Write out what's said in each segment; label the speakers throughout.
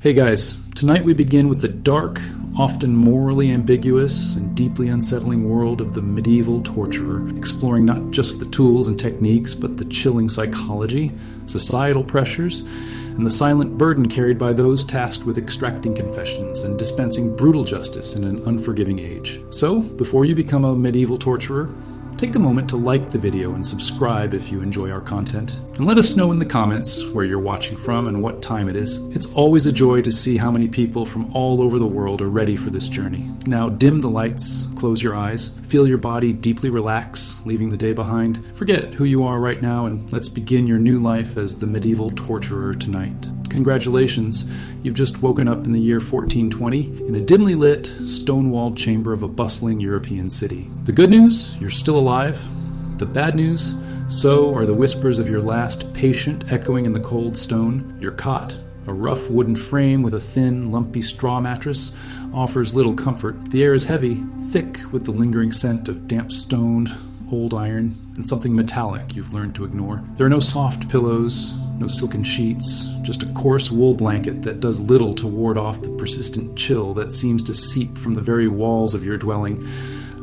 Speaker 1: Hey guys, tonight we begin with the dark, often morally ambiguous, and deeply unsettling world of the medieval torturer, exploring not just the tools and techniques, but the chilling psychology, societal pressures, and the silent burden carried by those tasked with extracting confessions and dispensing brutal justice in an unforgiving age. So, before you become a medieval torturer, take a moment to like the video and subscribe if you enjoy our content. And let us know in the comments where you're watching from and what time it is. It's always a joy to see how many people from all over the world are ready for this journey. Now dim the lights, close your eyes, feel your body deeply relax, leaving the day behind. Forget who you are right now and let's begin your new life as the medieval torturer tonight. Congratulations, you've just woken up in the year 1420 in a dimly lit, stone-walled chamber of a bustling European city. The good news, you're still alive. The bad news, so are the whispers of your last patient echoing in the cold stone. Your cot, a rough wooden frame with a thin, lumpy straw mattress, offers little comfort. The air is heavy, thick with the lingering scent of damp stone, old iron, and something metallic you've learned to ignore. There are no soft pillows, no silken sheets, just a coarse wool blanket that does little to ward off the persistent chill that seems to seep from the very walls of your dwelling,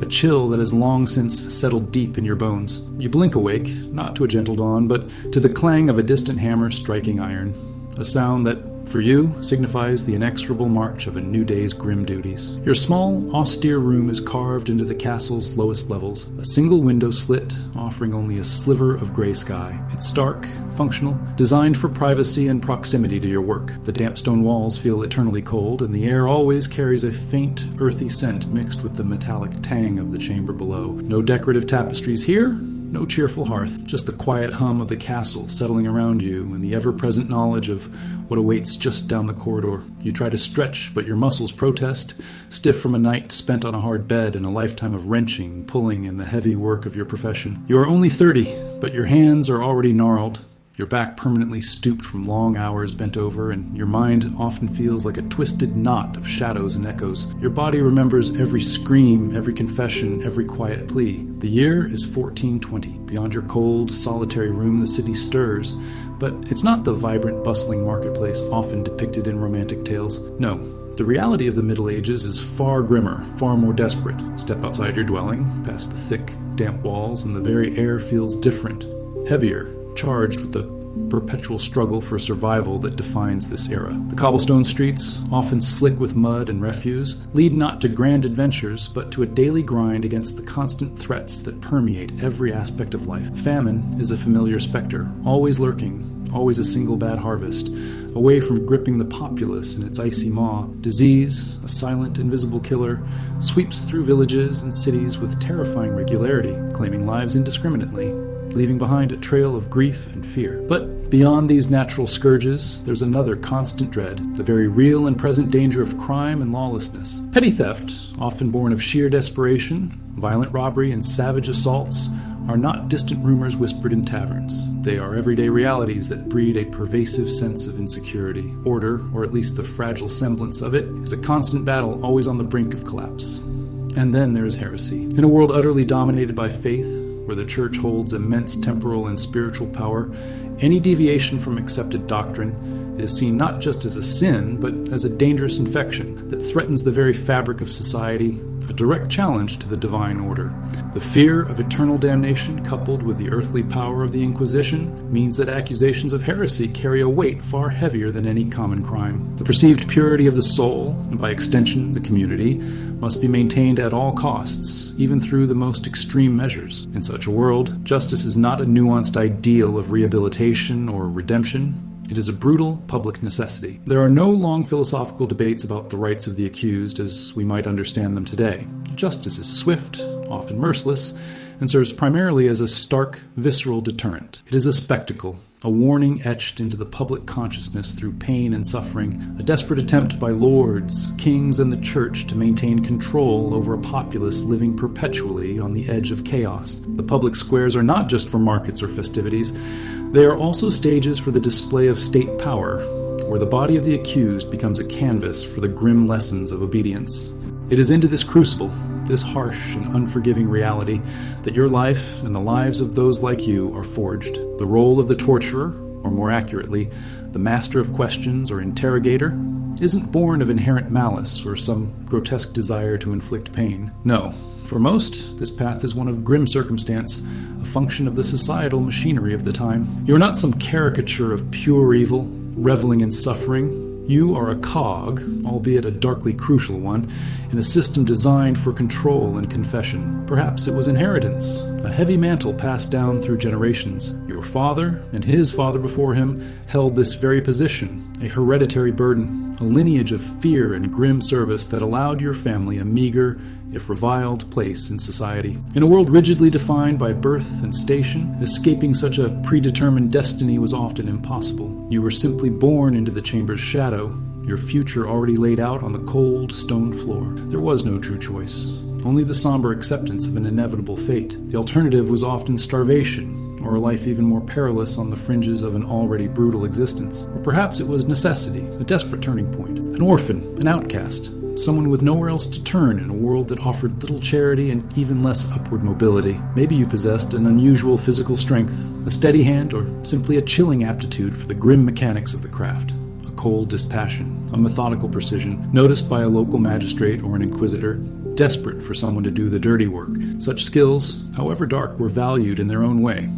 Speaker 1: a chill that has long since settled deep in your bones. You blink awake, not to a gentle dawn, but to the clang of a distant hammer striking iron, a sound that, for you, signifies the inexorable march of a new day's grim duties. Your small, austere room is carved into the castle's lowest levels, a single window slit offering only a sliver of gray sky. It's stark, functional, designed for privacy and proximity to your work. The damp stone walls feel eternally cold, and the air always carries a faint, earthy scent mixed with the metallic tang of the chamber below. No decorative tapestries here, no cheerful hearth, just the quiet hum of the castle settling around you and the ever-present knowledge of what awaits just down the corridor. You try to stretch, but your muscles protest, stiff from a night spent on a hard bed and a lifetime of wrenching, pulling, and the heavy work of your profession. You are only 30, but your hands are already gnarled, your back permanently stooped from long hours bent over, and your mind often feels like a twisted knot of shadows and echoes. Your body remembers every scream, every confession, every quiet plea. The year is 1420. Beyond your cold, solitary room, the city stirs, but it's not the vibrant, bustling marketplace often depicted in romantic tales. No. The reality of the Middle Ages is far grimmer, far more desperate. Step outside your dwelling, past the thick, damp walls, and the very air feels different, heavier, charged with the perpetual struggle for survival that defines this era. The cobblestone streets, often slick with mud and refuse, lead not to grand adventures, but to a daily grind against the constant threats that permeate every aspect of life. Famine is a familiar specter, always lurking, always a single bad harvest, away from gripping the populace in its icy maw. Disease, a silent, invisible killer, sweeps through villages and cities with terrifying regularity, claiming lives indiscriminately, leaving behind a trail of grief and fear. But beyond these natural scourges, there's another constant dread, the very real and present danger of crime and lawlessness. Petty theft, often born of sheer desperation, violent robbery, and savage assaults, are not distant rumors whispered in taverns. They are everyday realities that breed a pervasive sense of insecurity. Order, or at least the fragile semblance of it, is a constant battle always on the brink of collapse. And then there is heresy. In a world utterly dominated by faith, where the church holds immense temporal and spiritual power, any deviation from accepted doctrine is seen not just as a sin, but as a dangerous infection that threatens the very fabric of society, a direct challenge to the divine order. The fear of eternal damnation, coupled with the earthly power of the Inquisition, means that accusations of heresy carry a weight far heavier than any common crime. The perceived purity of the soul, and by extension the community, must be maintained at all costs, even through the most extreme measures. In such a world, justice is not a nuanced ideal of rehabilitation or redemption. It is a brutal public necessity. There are no long philosophical debates about the rights of the accused as we might understand them today. Justice is swift, often merciless, and serves primarily as a stark, visceral deterrent. It is a spectacle, a warning etched into the public consciousness through pain and suffering, a desperate attempt by lords, kings, and the church to maintain control over a populace living perpetually on the edge of chaos. The public squares are not just for markets or festivities. They are also stages for the display of state power, where the body of the accused becomes a canvas for the grim lessons of obedience. It is into this crucible, this harsh and unforgiving reality, that your life and the lives of those like you are forged. The role of the torturer, or more accurately, the master of questions or interrogator, isn't born of inherent malice or some grotesque desire to inflict pain. No, for most, this path is one of grim circumstance, a function of the societal machinery of the time. You're not some caricature of pure evil, reveling in suffering. You are a cog, albeit a darkly crucial one, in a system designed for control and confession. Perhaps it was inheritance, a heavy mantle passed down through generations. Your father, and his father before him, held this very position, a hereditary burden, a lineage of fear and grim service that allowed your family a meager, if reviled, place in society. In a world rigidly defined by birth and station, escaping such a predetermined destiny was often impossible. You were simply born into the chamber's shadow, your future already laid out on the cold stone floor. There was no true choice, only the somber acceptance of an inevitable fate. The alternative was often starvation, or a life even more perilous on the fringes of an already brutal existence. Or perhaps it was necessity, a desperate turning point. An orphan, an outcast, someone with nowhere else to turn in a world that offered little charity and even less upward mobility. Maybe you possessed an unusual physical strength, a steady hand, or simply a chilling aptitude for the grim mechanics of the craft. A cold dispassion, a methodical precision, noticed by a local magistrate or an inquisitor, desperate for someone to do the dirty work. Such skills, however dark, were valued in their own way,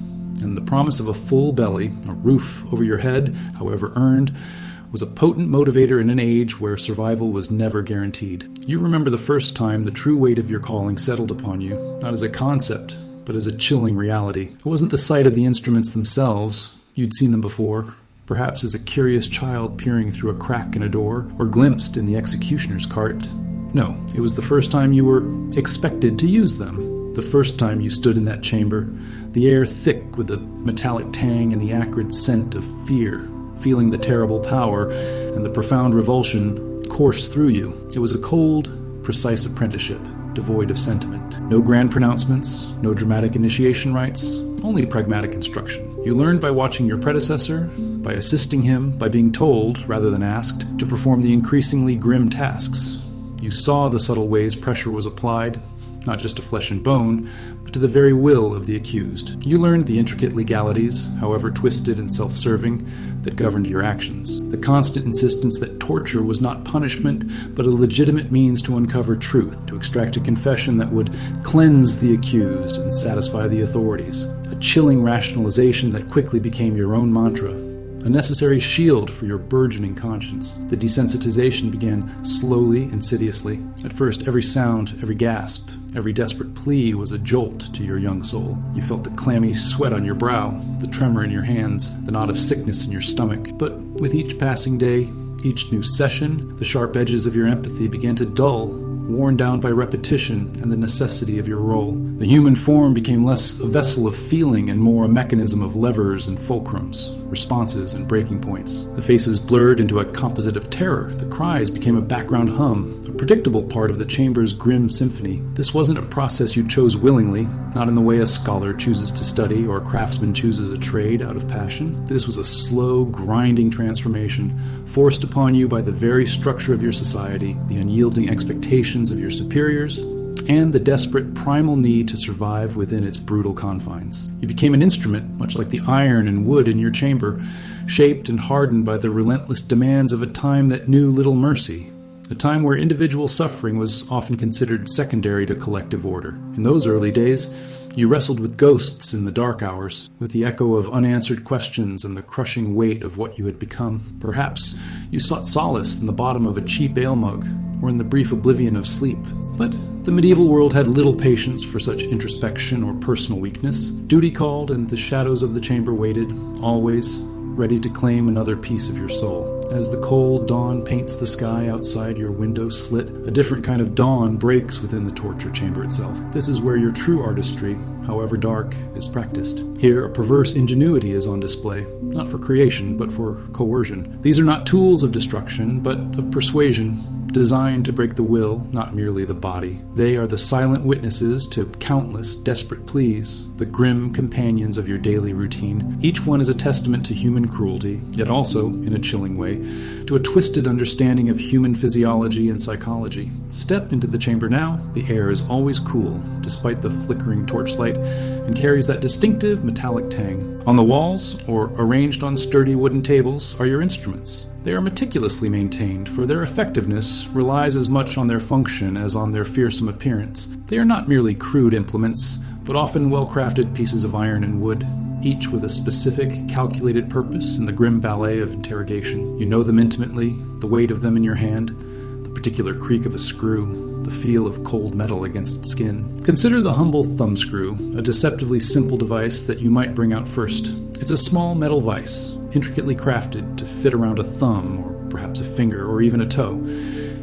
Speaker 1: and the promise of a full belly, a roof over your head, however earned, was a potent motivator in an age where survival was never guaranteed. You remember the first time the true weight of your calling settled upon you, not as a concept, but as a chilling reality. It wasn't the sight of the instruments themselves. You'd seen them before, perhaps as a curious child peering through a crack in a door, or glimpsed in the executioner's cart. No, it was the first time you were expected to use them. The first time you stood in that chamber, the air thick with the metallic tang and the acrid scent of fear, feeling the terrible power and the profound revulsion course through you. It was a cold, precise apprenticeship, devoid of sentiment. No grand pronouncements, no dramatic initiation rites, only pragmatic instruction. You learned by watching your predecessor, by assisting him, by being told, rather than asked, to perform the increasingly grim tasks. You saw the subtle ways pressure was applied, not just to flesh and bone, but to the very will of the accused. You learned the intricate legalities, however twisted and self-serving, that governed your actions. The constant insistence that torture was not punishment, but a legitimate means to uncover truth, to extract a confession that would cleanse the accused and satisfy the authorities. A chilling rationalization that quickly became your own mantra, a necessary shield for your burgeoning conscience. The desensitization began slowly, insidiously. At first, every sound, every gasp, every desperate plea was a jolt to your young soul. You felt the clammy sweat on your brow, the tremor in your hands, the knot of sickness in your stomach. But with each passing day, each new session, the sharp edges of your empathy began to dull, worn down by repetition and the necessity of your role. The human form became less a vessel of feeling and more a mechanism of levers and fulcrums, responses and breaking points. The faces blurred into a composite of terror. The cries became a background hum, a predictable part of the chamber's grim symphony. This wasn't a process you chose willingly, not in the way a scholar chooses to study or a craftsman chooses a trade out of passion. This was a slow, grinding transformation, forced upon you by the very structure of your society, the unyielding expectations of your superiors, and the desperate primal need to survive within its brutal confines. You became an instrument, much like the iron and wood in your chamber, shaped and hardened by the relentless demands of a time that knew little mercy, a time where individual suffering was often considered secondary to collective order. In those early days, you wrestled with ghosts in the dark hours, with the echo of unanswered questions and the crushing weight of what you had become. Perhaps you sought solace in the bottom of a cheap ale mug, or in the brief oblivion of sleep. But the medieval world had little patience for such introspection or personal weakness. Duty called, and the shadows of the chamber waited, always ready to claim another piece of your soul. As the cold dawn paints the sky outside your window slit, a different kind of dawn breaks within the torture chamber itself. This is where your true artistry, however dark, is practiced. Here, a perverse ingenuity is on display, not for creation, but for coercion. These are not tools of destruction, but of persuasion, designed to break the will, not merely the body. They are the silent witnesses to countless desperate pleas, the grim companions of your daily routine. Each one is a testament to human cruelty, yet also, in a chilling way, to a twisted understanding of human physiology and psychology. Step into the chamber now. The air is always cool, despite the flickering torchlight, and carries that distinctive metallic tang. On the walls, or arranged on sturdy wooden tables, are your instruments. They are meticulously maintained, for their effectiveness relies as much on their function as on their fearsome appearance. They are not merely crude implements, but often well-crafted pieces of iron and wood, each with a specific, calculated purpose in the grim ballet of interrogation. You know them intimately, the weight of them in your hand, the particular creak of a screw, the feel of cold metal against skin. Consider the humble thumbscrew, a deceptively simple device that you might bring out first. It's a small metal vise, intricately crafted to fit around a thumb, or perhaps a finger, or even a toe.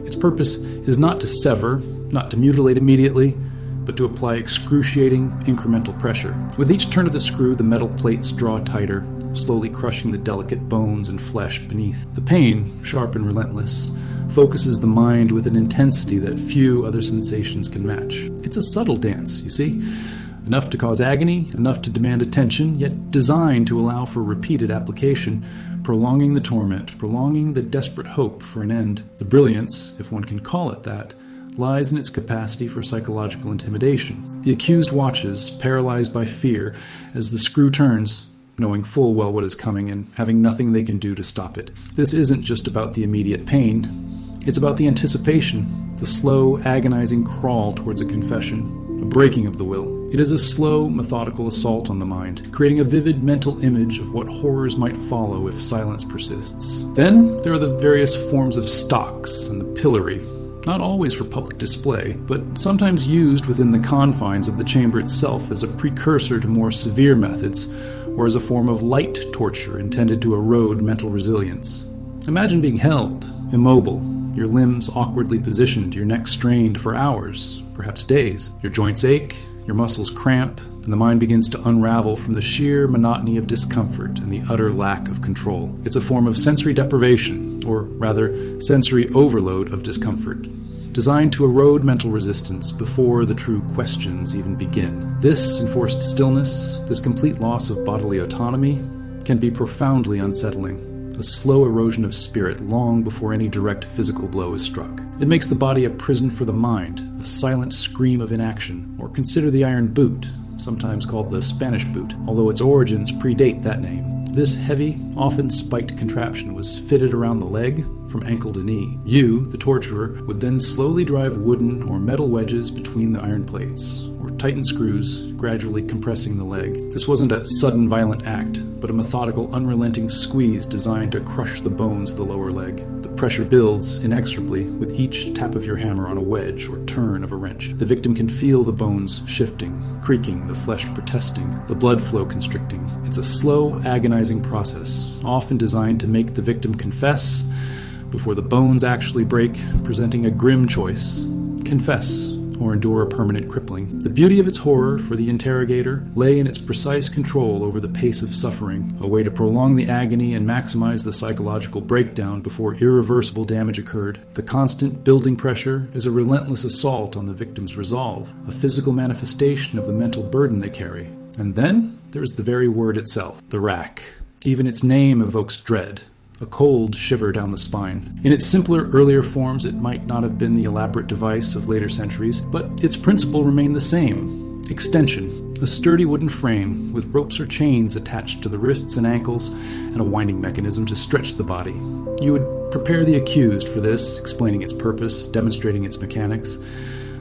Speaker 1: Its purpose is not to sever, not to mutilate immediately, but to apply excruciating, incremental pressure. With each turn of the screw, the metal plates draw tighter, slowly crushing the delicate bones and flesh beneath. The pain, sharp and relentless, focuses the mind with an intensity that few other sensations can match. It's a subtle dance, you see. Enough to cause agony, enough to demand attention, yet designed to allow for repeated application, prolonging the torment, prolonging the desperate hope for an end. The brilliance, if one can call it that, lies in its capacity for psychological intimidation. The accused watches, paralyzed by fear, as the screw turns, knowing full well what is coming and having nothing they can do to stop it. This isn't just about the immediate pain. It's about the anticipation, the slow, agonizing crawl towards a confession, a breaking of the will. It is a slow, methodical assault on the mind, creating a vivid mental image of what horrors might follow if silence persists. Then there are the various forms of stocks and the pillory, not always for public display, but sometimes used within the confines of the chamber itself as a precursor to more severe methods, or as a form of light torture intended to erode mental resilience. Imagine being held, immobile, your limbs awkwardly positioned, your neck strained for hours, perhaps days. Your joints ache, your muscles cramp, and the mind begins to unravel from the sheer monotony of discomfort and the utter lack of control. It's a form of sensory deprivation, or rather, sensory overload of discomfort, designed to erode mental resistance before the true questions even begin. This enforced stillness, this complete loss of bodily autonomy, can be profoundly unsettling. A slow erosion of spirit long before any direct physical blow is struck. It makes the body a prison for the mind, a silent scream of inaction. Or consider the iron boot, sometimes called the Spanish boot, although its origins predate that name. This heavy, often spiked contraption was fitted around the leg from ankle to knee. You, the torturer, would then slowly drive wooden or metal wedges between the iron plates, or tighten screws, gradually compressing the leg. This wasn't a sudden violent act, but a methodical, unrelenting squeeze designed to crush the bones of the lower leg. The pressure builds inexorably with each tap of your hammer on a wedge or turn of a wrench. The victim can feel the bones shifting, creaking, the flesh protesting, the blood flow constricting. It's a slow, agonizing process, often designed to make the victim confess before the bones actually break, presenting a grim choice: confess or endure a permanent crippling. The beauty of its horror for the interrogator lay in its precise control over the pace of suffering, a way to prolong the agony and maximize the psychological breakdown before irreversible damage occurred. The constant building pressure is a relentless assault on the victim's resolve, a physical manifestation of the mental burden they carry. And then there's the very word itself, the rack. Even its name evokes dread, a cold shiver down the spine. In its simpler, earlier forms, it might not have been the elaborate device of later centuries, but its principle remained the same: extension, a sturdy wooden frame with ropes or chains attached to the wrists and ankles, and a winding mechanism to stretch the body. You would prepare the accused for this, explaining its purpose, demonstrating its mechanics.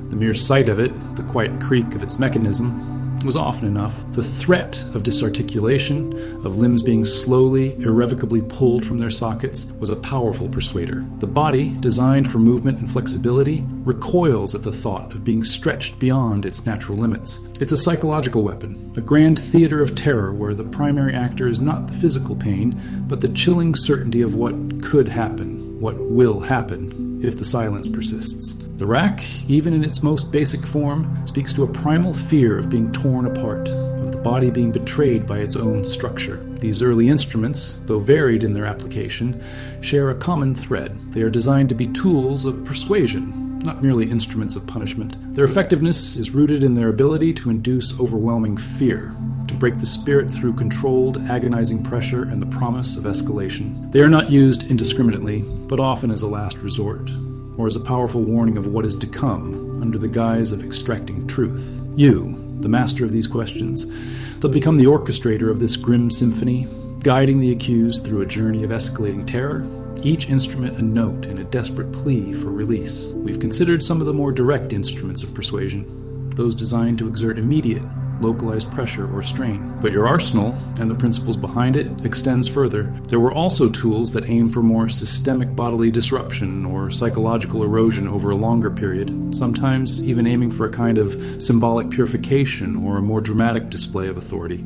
Speaker 1: The mere sight of it, the quiet creak of its mechanism, was often enough. The threat of disarticulation, of limbs being slowly, irrevocably pulled from their sockets, was a powerful persuader. The body, designed for movement and flexibility, recoils at the thought of being stretched beyond its natural limits. It's a psychological weapon, a grand theater of terror where the primary actor is not the physical pain, but the chilling certainty of what could happen, what will happen, if the silence persists. The rack, even in its most basic form, speaks to a primal fear of being torn apart, of the body being betrayed by its own structure. These early instruments, though varied in their application, share a common thread. They are designed to be tools of persuasion, not merely instruments of punishment. Their effectiveness is rooted in their ability to induce overwhelming fear, to break the spirit through controlled, agonizing pressure and the promise of escalation. They are not used indiscriminately, but often as a last resort, or as a powerful warning of what is to come under the guise of extracting truth. You, the master of these questions, they'll become the orchestrator of this grim symphony, guiding the accused through a journey of escalating terror, each instrument a note in a desperate plea for release. We've considered some of the more direct instruments of persuasion, those designed to exert immediate, localized pressure or strain. But your arsenal, and the principles behind it, extends further. There were also tools that aim for more systemic bodily disruption or psychological erosion over a longer period, sometimes even aiming for a kind of symbolic purification or a more dramatic display of authority.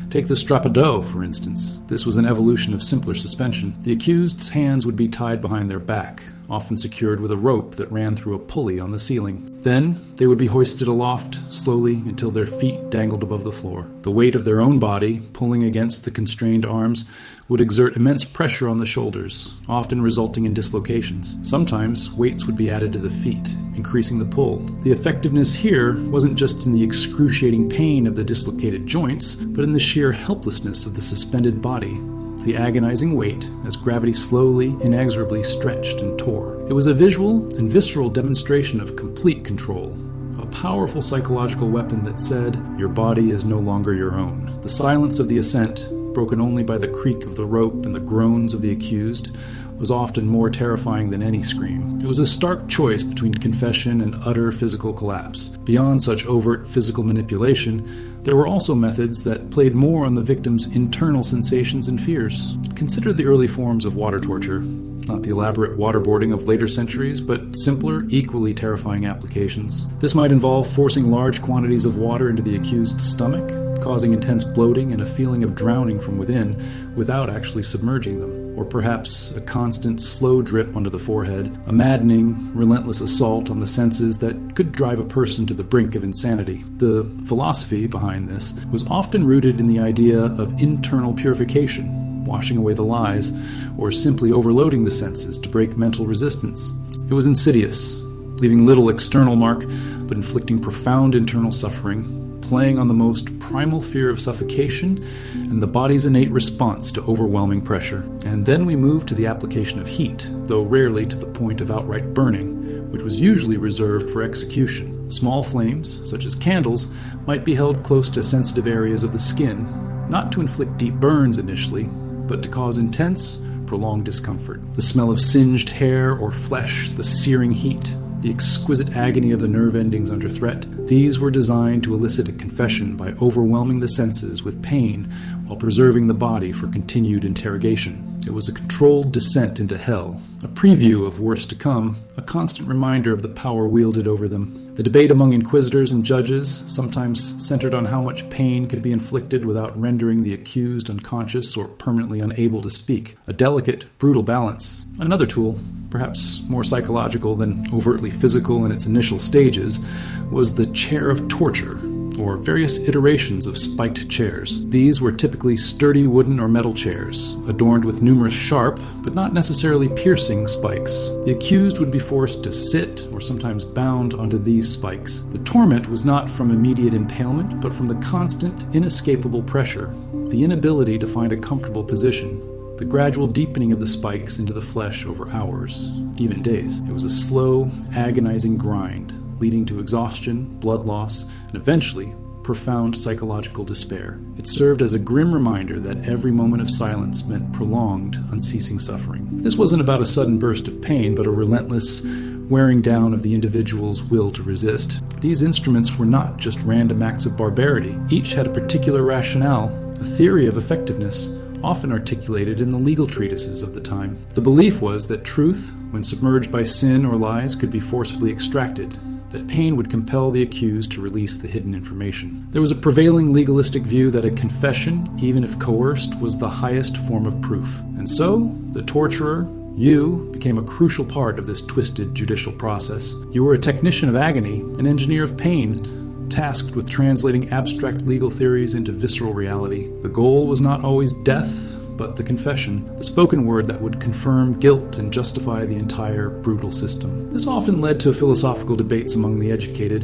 Speaker 1: Take the strappado, for instance. This was an evolution of simpler suspension. The accused's hands would be tied behind their back, often secured with a rope that ran through a pulley on the ceiling. Then, they would be hoisted aloft, slowly, until their feet dangled above the floor. The weight of their own body, pulling against the constrained arms, would exert immense pressure on the shoulders, often resulting in dislocations. Sometimes, weights would be added to the feet, increasing the pull. The effectiveness here wasn't just in the excruciating pain of the dislocated joints, but in the sheer helplessness of the suspended body, the agonizing weight as gravity slowly, inexorably stretched and tore. It was a visual and visceral demonstration of complete control, a powerful psychological weapon that said, your body is no longer your own. The silence of the ascent, broken only by the creak of the rope and the groans of the accused, was often more terrifying than any scream. It was a stark choice between confession and utter physical collapse. Beyond such overt physical manipulation, there were also methods that played more on the victim's internal sensations and fears. Consider the early forms of water torture. Not the elaborate waterboarding of later centuries, but simpler, equally terrifying applications. This might involve forcing large quantities of water into the accused's stomach, causing intense bloating and a feeling of drowning from within without actually submerging them. Or perhaps a constant, slow drip onto the forehead, a maddening, relentless assault on the senses that could drive a person to the brink of insanity. The philosophy behind this was often rooted in the idea of internal purification, washing away the lies, or simply overloading the senses to break mental resistance. It was insidious, leaving little external mark, but inflicting profound internal suffering, playing on the most primal fear of suffocation and the body's innate response to overwhelming pressure. And then we move to the application of heat, though rarely to the point of outright burning, which was usually reserved for execution. Small flames, such as candles, might be held close to sensitive areas of the skin, not to inflict deep burns initially, but to cause intense, prolonged discomfort. The smell of singed hair or flesh, the searing heat, the exquisite agony of the nerve endings under threat, these were designed to elicit a confession by overwhelming the senses with pain while preserving the body for continued interrogation. It was a controlled descent into hell, a preview of worse to come, a constant reminder of the power wielded over them. The debate among inquisitors and judges sometimes centered on how much pain could be inflicted without rendering the accused unconscious or permanently unable to speak. A delicate, brutal balance. Another tool, perhaps more psychological than overtly physical in its initial stages, was the chair of torture, or various iterations of spiked chairs. These were typically sturdy wooden or metal chairs, adorned with numerous sharp, but not necessarily piercing spikes. The accused would be forced to sit, or sometimes bound, onto these spikes. The torment was not from immediate impalement, but from the constant, inescapable pressure, the inability to find a comfortable position, the gradual deepening of the spikes into the flesh over hours, even days. It was a slow, agonizing grind, leading to exhaustion, blood loss, and eventually profound psychological despair. It served as a grim reminder that every moment of silence meant prolonged, unceasing suffering. This wasn't about a sudden burst of pain, but a relentless wearing down of the individual's will to resist. These instruments were not just random acts of barbarity. Each had a particular rationale, a theory of effectiveness, often articulated in the legal treatises of the time. The belief was that truth, when submerged by sin or lies, could be forcibly extracted, that pain would compel the accused to release the hidden information. There was a prevailing legalistic view that a confession, even if coerced, was the highest form of proof. And so, the torturer, you, became a crucial part of this twisted judicial process. You were a technician of agony, an engineer of pain, tasked with translating abstract legal theories into visceral reality. The goal was not always death, but the confession, the spoken word that would confirm guilt and justify the entire brutal system. This often led to philosophical debates among the educated.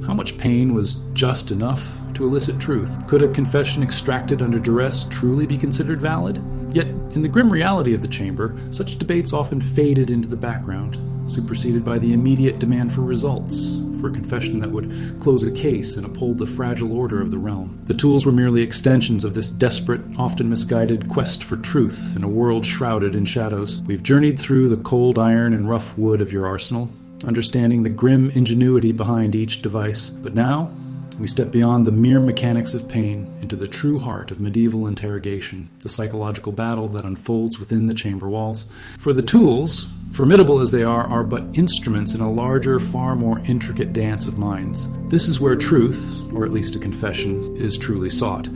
Speaker 1: How much pain was just enough to elicit truth. Could a confession extracted under duress truly be considered valid? Yet, in the grim reality of the chamber, such debates often faded into the background, superseded by the immediate demand for results, for a confession that would close a case and uphold the fragile order of the realm. The tools were merely extensions of this desperate, often misguided quest for truth in a world shrouded in shadows. We've journeyed through the cold iron and rough wood of your arsenal, understanding the grim ingenuity behind each device. But now, we step beyond the mere mechanics of pain into the true heart of medieval interrogation, the psychological battle that unfolds within the chamber walls. For the tools, formidable as they are but instruments in a larger, far more intricate dance of minds. This is where truth, or at least a confession, is truly sought.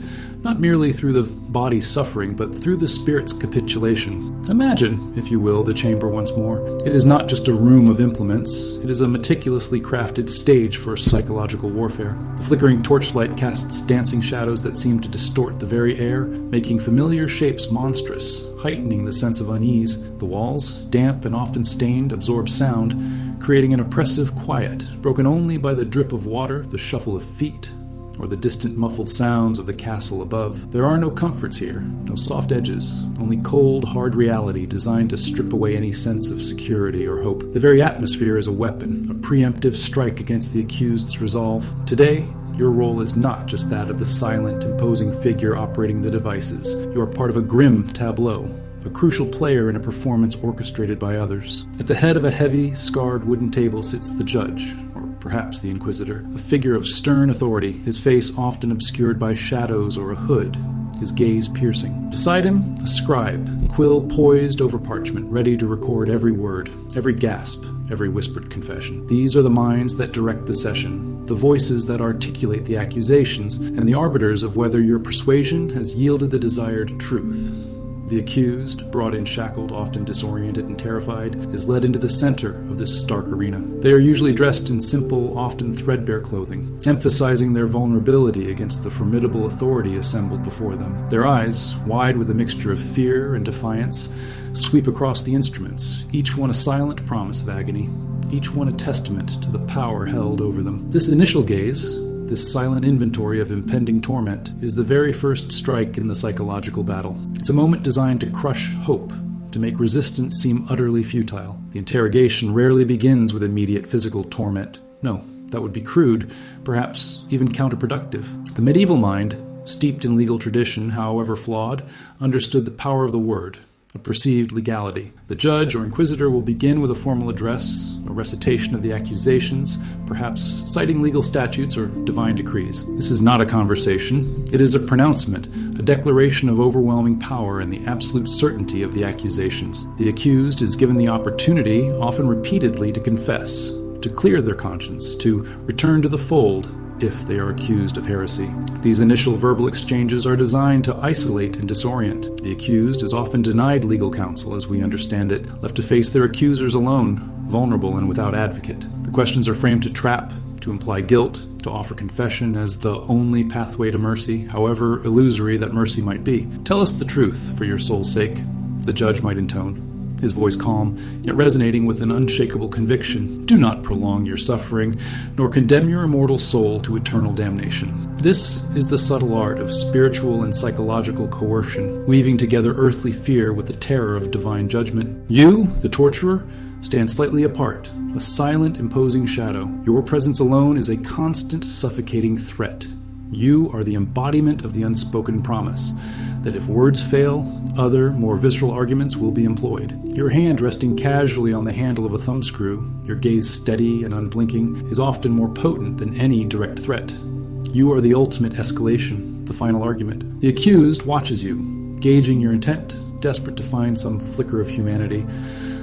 Speaker 1: Not merely through the body's suffering, but through the spirit's capitulation. Imagine, if you will, the chamber once more. It is not just a room of implements. It is a meticulously crafted stage for psychological warfare. The flickering torchlight casts dancing shadows that seem to distort the very air, making familiar shapes monstrous, heightening the sense of unease. The walls, damp and often stained, absorb sound, creating an oppressive quiet, broken only by the drip of water, the shuffle of feet, or the distant muffled sounds of the castle above. There are no comforts here, no soft edges, only cold, hard reality designed to strip away any sense of security or hope. The very atmosphere is a weapon, a preemptive strike against the accused's resolve. Today, your role is not just that of the silent, imposing figure operating the devices. You are part of a grim tableau, a crucial player in a performance orchestrated by others. At the head of a heavy, scarred wooden table sits the judge, or perhaps the inquisitor, a figure of stern authority, his face often obscured by shadows or a hood, his gaze piercing. Beside him, a scribe, quill poised over parchment, ready to record every word, every gasp, every whispered confession. These are the minds that direct the session, the voices that articulate the accusations, and the arbiters of whether your persuasion has yielded the desired truth. The accused, brought in shackled, often disoriented and terrified, is led into the center of this stark arena. They are usually dressed in simple, often threadbare clothing, emphasizing their vulnerability against the formidable authority assembled before them. Their eyes, wide with a mixture of fear and defiance, sweep across the instruments, each one a silent promise of agony, each one a testament to the power held over them. This initial gaze, this silent inventory of impending torment, is the very first strike in the psychological battle. It's a moment designed to crush hope, to make resistance seem utterly futile. The interrogation rarely begins with immediate physical torment. No, that would be crude, perhaps even counterproductive. The medieval mind, steeped in legal tradition, however flawed, understood the power of the word, a perceived legality. The judge or inquisitor will begin with a formal address, a recitation of the accusations, perhaps citing legal statutes or divine decrees. This is not a conversation. It is a pronouncement, a declaration of overwhelming power and the absolute certainty of the accusations. The accused is given the opportunity, often repeatedly, to confess, to clear their conscience, to return to the fold, if they are accused of heresy. These initial verbal exchanges are designed to isolate and disorient. The accused is often denied legal counsel as we understand it, left to face their accusers alone, vulnerable and without advocate. The questions are framed to trap, to imply guilt, to offer confession as the only pathway to mercy, however illusory that mercy might be. Tell us the truth, for your soul's sake, the judge might intone, his voice calm, yet resonating with an unshakable conviction. Do not prolong your suffering, nor condemn your immortal soul to eternal damnation. This is the subtle art of spiritual and psychological coercion, weaving together earthly fear with the terror of divine judgment. You, the torturer, stand slightly apart, a silent, imposing shadow. Your presence alone is a constant, suffocating threat. You are the embodiment of the unspoken promise that if words fail, other, more visceral arguments will be employed. Your hand resting casually on the handle of a thumbscrew, your gaze steady and unblinking, is often more potent than any direct threat. You are the ultimate escalation, the final argument. The accused watches you, gauging your intent, desperate to find some flicker of humanity,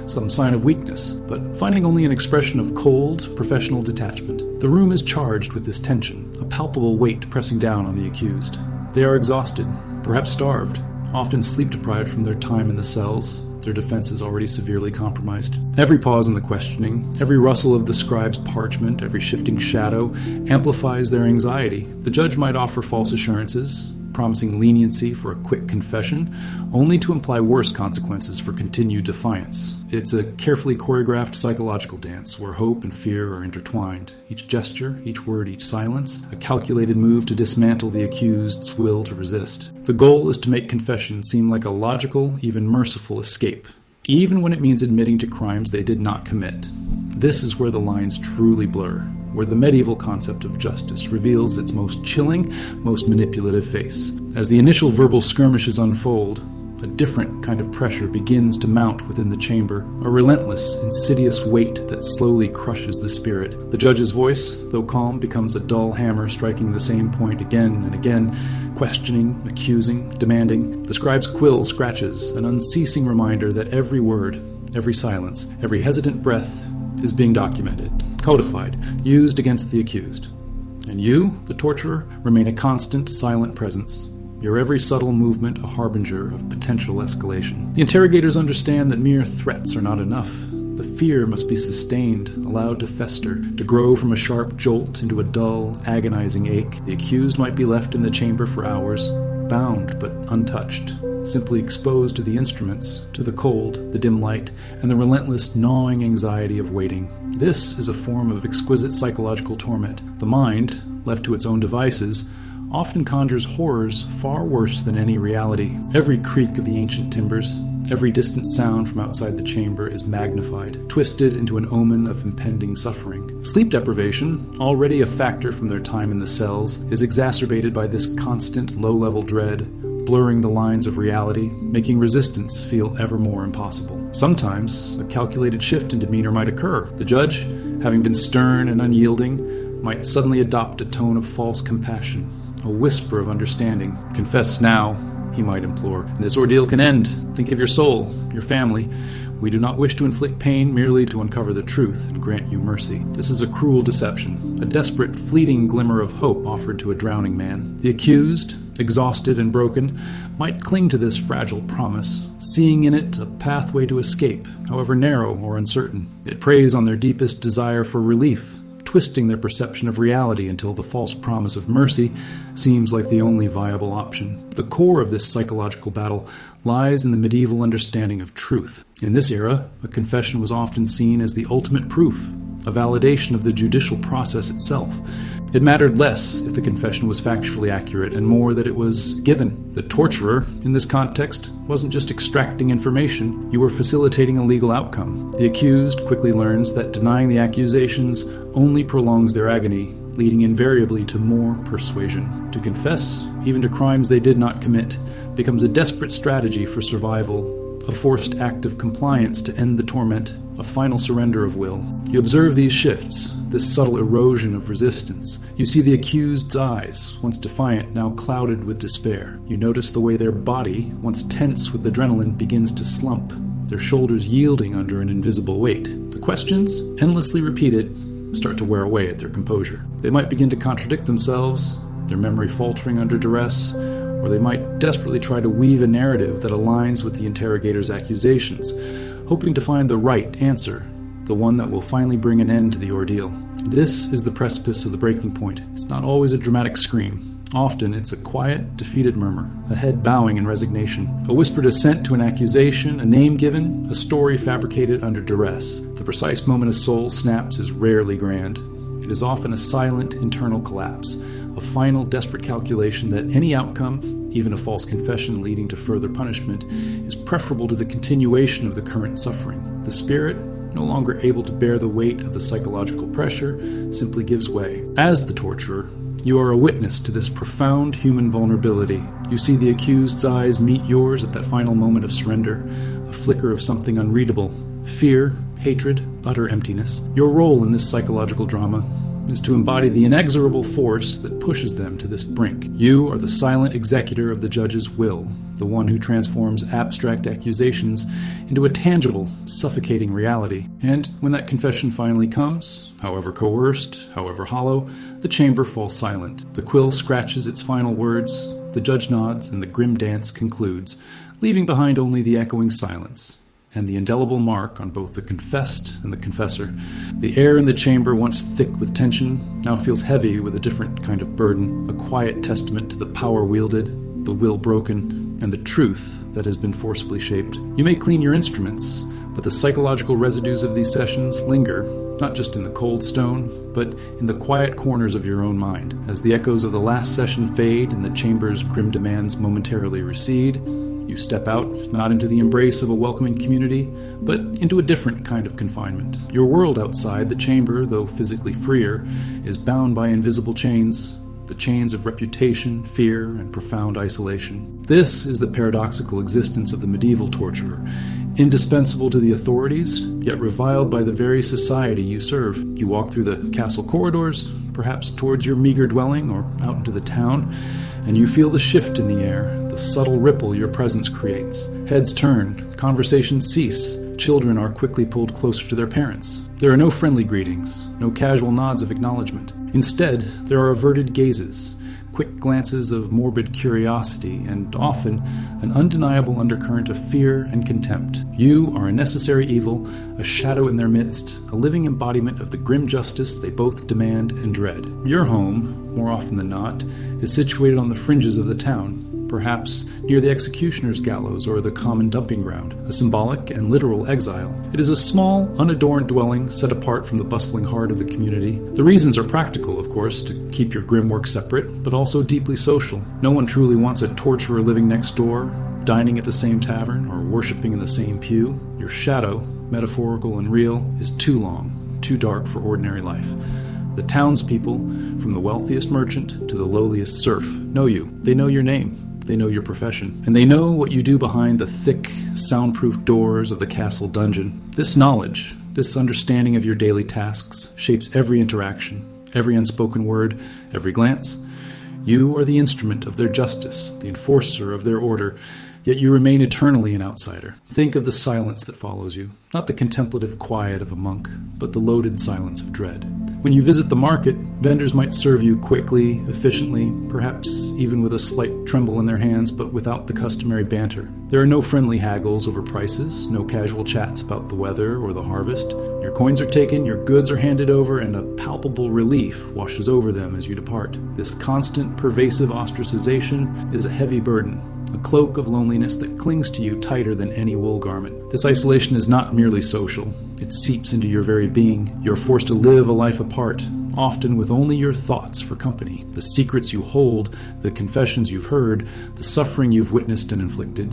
Speaker 1: some sign of weakness, but finding only an expression of cold, professional detachment. The room is charged with this tension, a palpable weight pressing down on the accused. They are exhausted, perhaps starved, often sleep-deprived from their time in the cells, their defenses already severely compromised. Every pause in the questioning, every rustle of the scribe's parchment, every shifting shadow amplifies their anxiety. The judge might offer false assurances, promising leniency for a quick confession, only to imply worse consequences for continued defiance. It's a carefully choreographed psychological dance where hope and fear are intertwined. Each gesture, each word, each silence, a calculated move to dismantle the accused's will to resist. The goal is to make confession seem like a logical, even merciful escape, even when it means admitting to crimes they did not commit. This is where the lines truly blur, where the medieval concept of justice reveals its most chilling, most manipulative face. As the initial verbal skirmishes unfold, a different kind of pressure begins to mount within the chamber, a relentless, insidious weight that slowly crushes the spirit. The judge's voice, though calm, becomes a dull hammer striking the same point again and again, questioning, accusing, demanding. The scribe's quill scratches, an unceasing reminder that every word, every silence, every hesitant breath is being documented, codified, used against the accused. And you, the torturer, remain a constant, silent presence. Your every subtle movement a harbinger of potential escalation. The interrogators understand that mere threats are not enough. The fear must be sustained, allowed to fester, to grow from a sharp jolt into a dull, agonizing ache. The accused might be left in the chamber for hours, bound but untouched, simply exposed to the instruments, to the cold, the dim light, and the relentless, gnawing anxiety of waiting. This is a form of exquisite psychological torment. The mind, left to its own devices, often conjures horrors far worse than any reality. Every creak of the ancient timbers, every distant sound from outside the chamber is magnified, twisted into an omen of impending suffering. Sleep deprivation, already a factor from their time in the cells, is exacerbated by this constant low-level dread, blurring the lines of reality, making resistance feel ever more impossible. Sometimes, a calculated shift in demeanor might occur. The judge, having been stern and unyielding, might suddenly adopt a tone of false compassion, a whisper of understanding. "Confess now," he might implore, "and this ordeal can end. Think of your soul, your family. We do not wish to inflict pain merely to uncover the truth and grant you mercy." This is a cruel deception, a desperate, fleeting glimmer of hope offered to a drowning man. The accused, exhausted and broken, might cling to this fragile promise, seeing in it a pathway to escape, however narrow or uncertain. It preys on their deepest desire for relief, twisting their perception of reality until the false promise of mercy seems like the only viable option. The core of this psychological battle lies in the medieval understanding of truth. In this era, a confession was often seen as the ultimate proof, a validation of the judicial process itself. It mattered less if the confession was factually accurate and more that it was given. The torturer, in this context, wasn't just extracting information, you were facilitating a legal outcome. The accused quickly learns that denying the accusations only prolongs their agony, leading invariably to more persuasion. To confess, even to crimes they did not commit, becomes a desperate strategy for survival, a forced act of compliance to end the torment, a final surrender of will. You observe these shifts, this subtle erosion of resistance. You see the accused's eyes, once defiant, now clouded with despair. You notice the way their body, once tense with adrenaline, begins to slump, their shoulders yielding under an invisible weight. The questions, endlessly repeated, start to wear away at their composure. They might begin to contradict themselves, their memory faltering under duress, or they might desperately try to weave a narrative that aligns with the interrogator's accusations, hoping to find the right answer, the one that will finally bring an end to the ordeal. This is the precipice of the breaking point. It's not always a dramatic scream. Often it's a quiet, defeated murmur, a head bowing in resignation, a whispered assent to an accusation, a name given, a story fabricated under duress. The precise moment a soul snaps is rarely grand. It is often a silent internal collapse, a final desperate calculation that any outcome, even a false confession leading to further punishment, is preferable to the continuation of the current suffering. The spirit, no longer able to bear the weight of the psychological pressure, simply gives way. As the torturer, you are a witness to this profound human vulnerability. You see the accused's eyes meet yours at that final moment of surrender, a flicker of something unreadable, fear, hatred, utter emptiness. Your role in this psychological drama is to embody the inexorable force that pushes them to this brink. You are the silent executor of the judge's will, the one who transforms abstract accusations into a tangible, suffocating reality. And when that confession finally comes, however coerced, however hollow, the chamber falls silent. The quill scratches its final words, the judge nods, and the grim dance concludes, leaving behind only the echoing silence and the indelible mark on both the confessed and the confessor. The air in the chamber, once thick with tension, now feels heavy with a different kind of burden, a quiet testament to the power wielded, the will broken, and the truth that has been forcibly shaped. You may clean your instruments, but the psychological residues of these sessions linger, not just in the cold stone, but in the quiet corners of your own mind. As the echoes of the last session fade and the chamber's grim demands momentarily recede, you step out, not into the embrace of a welcoming community, but into a different kind of confinement. Your world outside the chamber, though physically freer, is bound by invisible chains, the chains of reputation, fear, and profound isolation. This is the paradoxical existence of the medieval torturer, indispensable to the authorities, yet reviled by the very society you serve. You walk through the castle corridors, perhaps towards your meager dwelling or out into the town, and you feel the shift in the air, the subtle ripple your presence creates. Heads turn, conversations cease, children are quickly pulled closer to their parents. There are no friendly greetings, no casual nods of acknowledgement. Instead, there are averted gazes, quick glances of morbid curiosity, and often an undeniable undercurrent of fear and contempt. You are a necessary evil, a shadow in their midst, a living embodiment of the grim justice they both demand and dread. Your home, more often than not, is situated on the fringes of the town, perhaps near the executioner's gallows or the common dumping ground, a symbolic and literal exile. It is a small, unadorned dwelling set apart from the bustling heart of the community. The reasons are practical, of course, to keep your grim work separate, but also deeply social. No one truly wants a torturer living next door, dining at the same tavern, or worshiping in the same pew. Your shadow, metaphorical and real, is too long, too dark for ordinary life. The townspeople, from the wealthiest merchant to the lowliest serf, know you. They know your name. They know your profession, and they know what you do behind the thick, soundproof doors of the castle dungeon. This knowledge, this understanding of your daily tasks, shapes every interaction, every unspoken word, every glance. You are the instrument of their justice, the enforcer of their order, yet you remain eternally an outsider. Think of the silence that follows you, not the contemplative quiet of a monk, but the loaded silence of dread. When you visit the market, vendors might serve you quickly, efficiently, perhaps even with a slight tremble in their hands, but without the customary banter. There are no friendly haggles over prices, no casual chats about the weather or the harvest. Your coins are taken, your goods are handed over, and a palpable relief washes over them as you depart. This constant, pervasive ostracization is a heavy burden, a cloak of loneliness that clings to you tighter than any wool garment. This isolation is not merely social. It seeps into your very being. You're forced to live a life apart, often with only your thoughts for company. The secrets you hold, the confessions you've heard, the suffering you've witnessed and inflicted.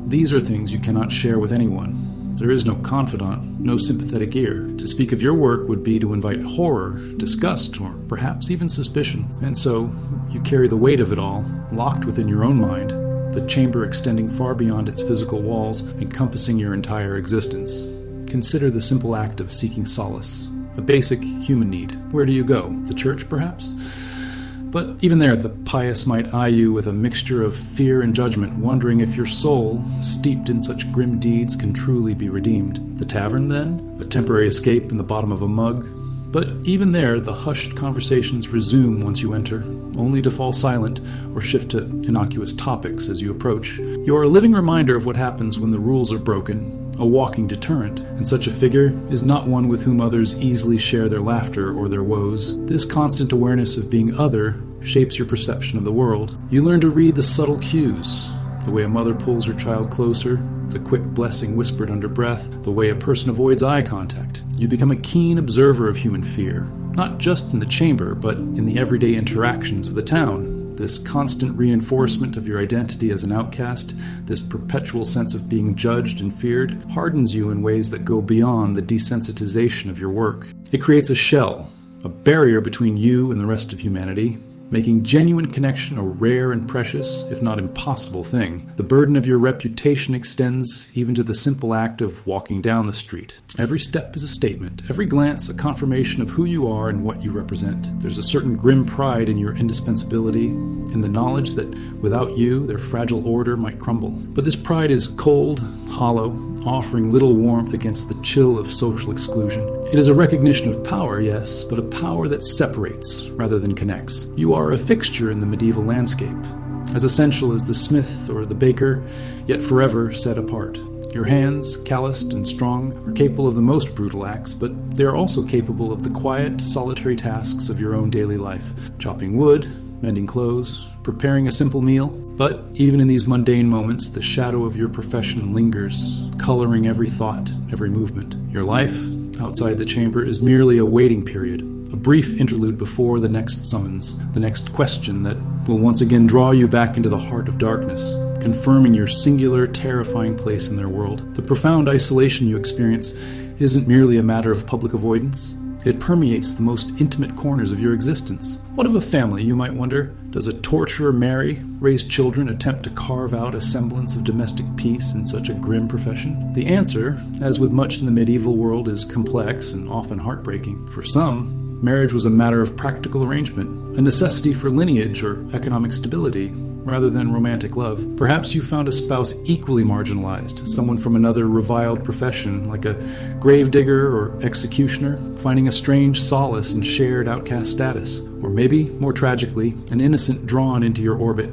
Speaker 1: These are things you cannot share with anyone. There is no confidant, no sympathetic ear. To speak of your work would be to invite horror, disgust, or perhaps even suspicion. And so, you carry the weight of it all, locked within your own mind, the chamber extending far beyond its physical walls, encompassing your entire existence. Consider the simple act of seeking solace, a basic human need. Where do you go? The church, perhaps? But even there, the pious might eye you with a mixture of fear and judgment, wondering if your soul, steeped in such grim deeds, can truly be redeemed. The tavern, then? A temporary escape in the bottom of a mug? But even there, the hushed conversations resume once you enter, only to fall silent or shift to innocuous topics as you approach. You're a living reminder of what happens when the rules are broken, a walking deterrent, and such a figure is not one with whom others easily share their laughter or their woes. This constant awareness of being other shapes your perception of the world. You learn to read the subtle cues, the way a mother pulls her child closer, the quick blessing whispered under breath, the way a person avoids eye contact. You become a keen observer of human fear, not just in the chamber, but in the everyday interactions of the town. This constant reinforcement of your identity as an outcast, this perpetual sense of being judged and feared, hardens you in ways that go beyond the desensitization of your work. It creates a shell, a barrier between you and the rest of humanity, making genuine connection a rare and precious, if not impossible thing. The burden of your reputation extends even to the simple act of walking down the street. Every step is a statement, every glance a confirmation of who you are and what you represent. There's a certain grim pride in your indispensability, in the knowledge that without you, their fragile order might crumble. But this pride is cold, hollow, offering little warmth against the chill of social exclusion. It is a recognition of power, yes, but a power that separates rather than connects. You are a fixture in the medieval landscape, as essential as the smith or the baker, yet forever set apart. Your hands, calloused and strong, are capable of the most brutal acts, but they are also capable of the quiet, solitary tasks of your own daily life. Chopping wood, mending clothes, preparing a simple meal. But even in these mundane moments, the shadow of your profession lingers, coloring every thought, every movement. Your life, outside the chamber, is merely a waiting period, a brief interlude before the next summons, the next question that will once again draw you back into the heart of darkness, confirming your singular, terrifying place in their world. The profound isolation you experience isn't merely a matter of public avoidance. It permeates the most intimate corners of your existence. What of a family, you might wonder? Does a torturer marry, raise children, attempt to carve out a semblance of domestic peace in such a grim profession? The answer, as with much in the medieval world, is complex and often heartbreaking. For some, marriage was a matter of practical arrangement, a necessity for lineage or economic stability, rather than romantic love. Perhaps you found a spouse equally marginalized, someone from another reviled profession, like a gravedigger or executioner, finding a strange solace in shared outcast status. Or maybe, more tragically, an innocent drawn into your orbit,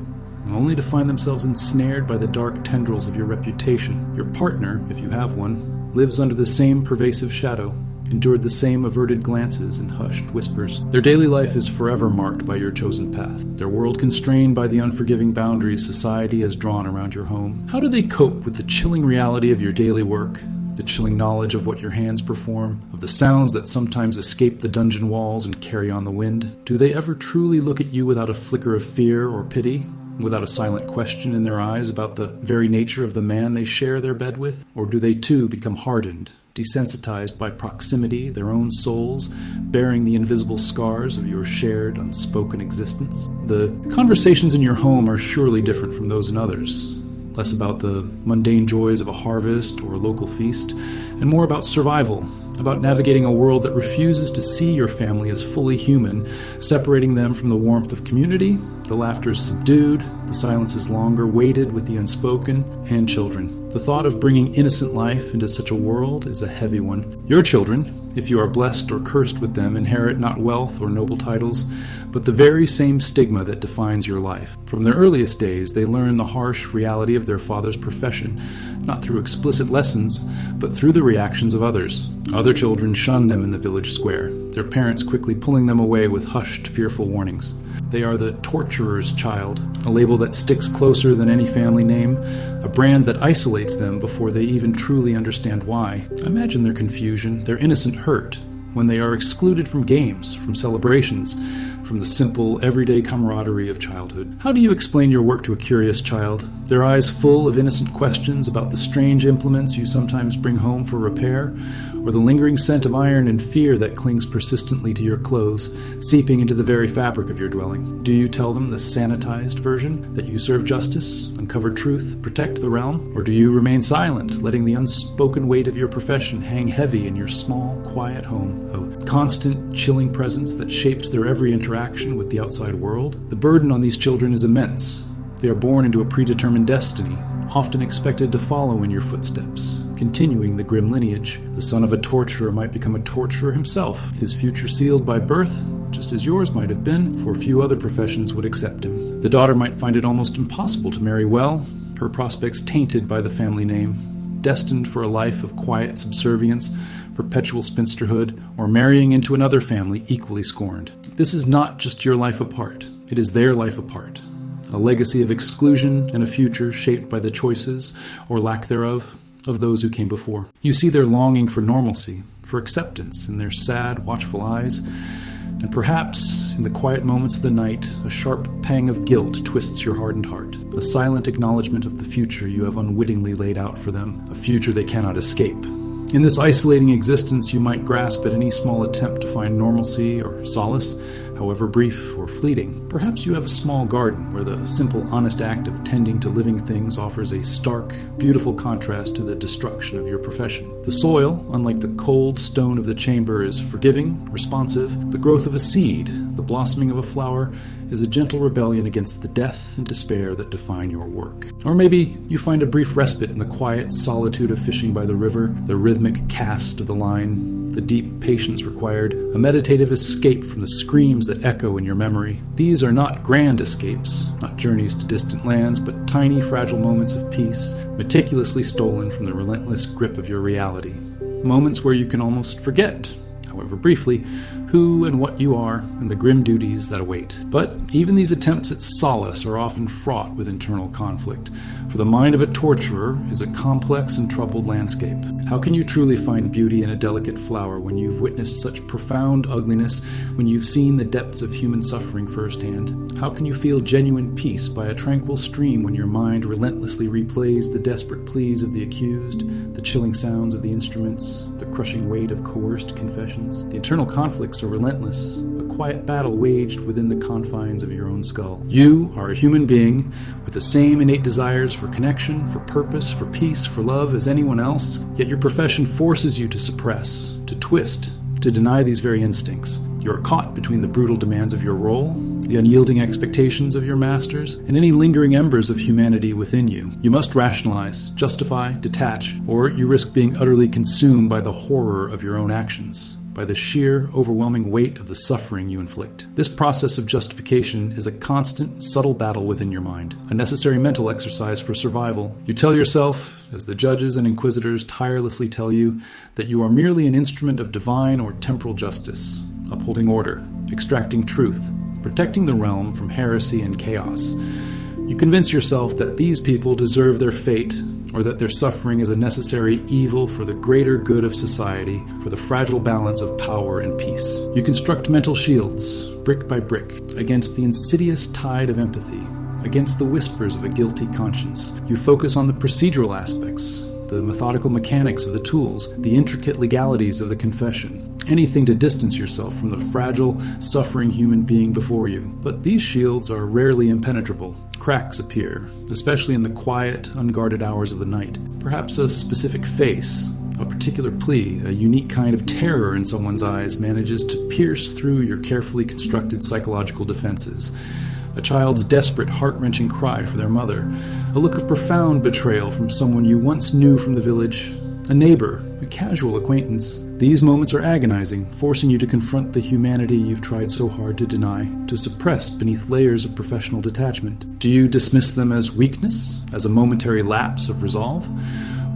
Speaker 1: only to find themselves ensnared by the dark tendrils of your reputation. Your partner, if you have one, lives under the same pervasive shadow, endured the same averted glances and hushed whispers. Their daily life is forever marked by your chosen path, their world constrained by the unforgiving boundaries society has drawn around your home. How do they cope with the chilling reality of your daily work, the chilling knowledge of what your hands perform, of the sounds that sometimes escape the dungeon walls and carry on the wind? Do they ever truly look at you without a flicker of fear or pity, without a silent question in their eyes about the very nature of the man they share their bed with? Or do they too become hardened, desensitized by proximity, their own souls bearing the invisible scars of your shared, unspoken existence? The conversations in your home are surely different from those in others, less about the mundane joys of a harvest or a local feast, and more about survival, about navigating a world that refuses to see your family as fully human, separating them from the warmth of community. The laughter is subdued, the silence is longer, weighted with the unspoken, and children. The thought of bringing innocent life into such a world is a heavy one. Your children, if you are blessed or cursed with them, inherit not wealth or noble titles, but the very same stigma that defines your life. From their earliest days, they learn the harsh reality of their father's profession, not through explicit lessons, but through the reactions of others. Other children shun them in the village square, their parents quickly pulling them away with hushed, fearful warnings. They are the torturer's child, a label that sticks closer than any family name, a brand that isolates them before they even truly understand why. Imagine their confusion, their innocent hurt, when they are excluded from games, from celebrations, from the simple, everyday camaraderie of childhood. How do you explain your work to a curious child, their eyes full of innocent questions about the strange implements you sometimes bring home for repair, or the lingering scent of iron and fear that clings persistently to your clothes, seeping into the very fabric of your dwelling? Do you tell them the sanitized version, that you serve justice, uncover truth, protect the realm? Or do you remain silent, letting the unspoken weight of your profession hang heavy in your small, quiet home, a constant, chilling presence that shapes their every interaction with the outside world? The burden on these children is immense. They are born into a predetermined destiny, often expected to follow in your footsteps, continuing the grim lineage. The son of a torturer might become a torturer himself, his future sealed by birth, just as yours might have been, for few other professions would accept him. The daughter might find it almost impossible to marry well, her prospects tainted by the family name, destined for a life of quiet subservience, perpetual spinsterhood, or marrying into another family equally scorned. This is not just your life apart, it is their life apart. A legacy of exclusion and a future shaped by the choices, or lack thereof, of those who came before. You see their longing for normalcy, for acceptance in their sad, watchful eyes, and perhaps, in the quiet moments of the night, a sharp pang of guilt twists your hardened heart, a silent acknowledgement of the future you have unwittingly laid out for them, a future they cannot escape. In this isolating existence, you might grasp at any small attempt to find normalcy or solace, however brief or fleeting. Perhaps you have a small garden where the simple, honest act of tending to living things offers a stark, beautiful contrast to the destruction of your profession. The soil, unlike the cold stone of the chamber, is forgiving, responsive. The growth of a seed, the blossoming of a flower, is a gentle rebellion against the death and despair that define your work. Or maybe you find a brief respite in the quiet solitude of fishing by the river, the rhythmic cast of the line, the deep patience required, a meditative escape from the screams that echo in your memory. These are not grand escapes, not journeys to distant lands, but tiny, fragile moments of peace, meticulously stolen from the relentless grip of your reality. Moments where you can almost forget, however briefly, who and what you are, and the grim duties that await. But even these attempts at solace are often fraught with internal conflict, for the mind of a torturer is a complex and troubled landscape. How can you truly find beauty in a delicate flower when you've witnessed such profound ugliness, when you've seen the depths of human suffering firsthand? How can you feel genuine peace by a tranquil stream when your mind relentlessly replays the desperate pleas of the accused, the chilling sounds of the instruments, the crushing weight of coerced confessions? The internal conflicts are relentless, a quiet battle waged within the confines of your own skull. You are a human being with the same innate desires for connection, for purpose, for peace, for love as anyone else, yet your profession forces you to suppress, to twist, to deny these very instincts. You are caught between the brutal demands of your role, the unyielding expectations of your masters, and any lingering embers of humanity within you. You must rationalize, justify, detach, or you risk being utterly consumed by the horror of your own actions, by the sheer, overwhelming weight of the suffering you inflict. This process of justification is a constant, subtle battle within your mind, a necessary mental exercise for survival. You tell yourself, as the judges and inquisitors tirelessly tell you, that you are merely an instrument of divine or temporal justice, upholding order, extracting truth, protecting the realm from heresy and chaos. You convince yourself that these people deserve their fate, or that their suffering is a necessary evil for the greater good of society, for the fragile balance of power and peace. You construct mental shields, brick by brick, against the insidious tide of empathy, against the whispers of a guilty conscience. You focus on the procedural aspects, the methodical mechanics of the tools, the intricate legalities of the confession, anything to distance yourself from the fragile, suffering human being before you. But these shields are rarely impenetrable. Cracks appear, especially in the quiet, unguarded hours of the night. Perhaps a specific face, a particular plea, a unique kind of terror in someone's eyes manages to pierce through your carefully constructed psychological defenses. A child's desperate, heart-wrenching cry for their mother, a look of profound betrayal from someone you once knew from the village, a neighbor, a casual acquaintance. These moments are agonizing, forcing you to confront the humanity you've tried so hard to deny, to suppress beneath layers of professional detachment. Do you dismiss them as weakness, as a momentary lapse of resolve?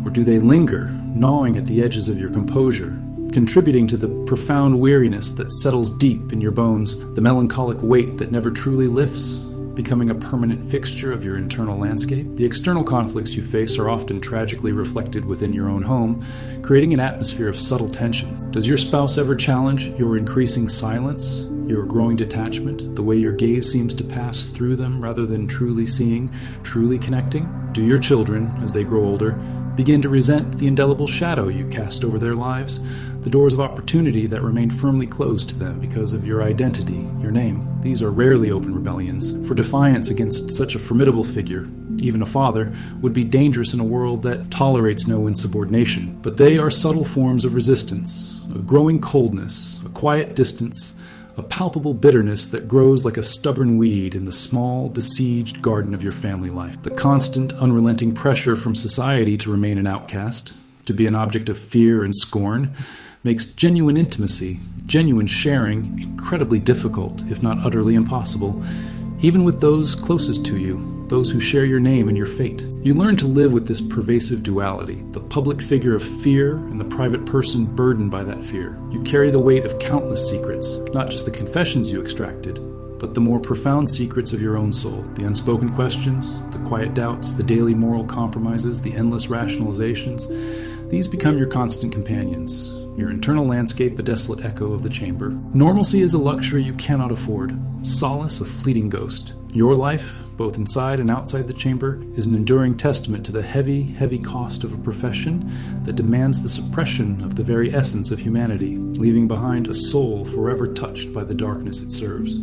Speaker 1: Or do they linger, gnawing at the edges of your composure, contributing to the profound weariness that settles deep in your bones, the melancholic weight that never truly lifts, becoming a permanent fixture of your internal landscape? The external conflicts you face are often tragically reflected within your own home, creating an atmosphere of subtle tension. Does your spouse ever challenge your increasing silence, your growing detachment, the way your gaze seems to pass through them rather than truly seeing, truly connecting? Do your children, as they grow older, begin to resent the indelible shadow you cast over their lives, the doors of opportunity that remain firmly closed to them because of your identity, your name? These are rarely open rebellions, for defiance against such a formidable figure, even a father, would be dangerous in a world that tolerates no insubordination. But they are subtle forms of resistance, a growing coldness, a quiet distance, a palpable bitterness that grows like a stubborn weed in the small, besieged garden of your family life. The constant, unrelenting pressure from society to remain an outcast, to be an object of fear and scorn, makes genuine intimacy, genuine sharing, incredibly difficult, if not utterly impossible, even with those closest to you, those who share your name and your fate. You learn to live with this pervasive duality, the public figure of fear and the private person burdened by that fear. You carry the weight of countless secrets, not just the confessions you extracted, but the more profound secrets of your own soul, the unspoken questions, the quiet doubts, the daily moral compromises, the endless rationalizations. These become your constant companions, your internal landscape a desolate echo of the chamber. Normalcy is a luxury you cannot afford, solace a fleeting ghost. Your life, both inside and outside the chamber, is an enduring testament to the heavy, heavy cost of a profession that demands the suppression of the very essence of humanity, leaving behind a soul forever touched by the darkness it serves.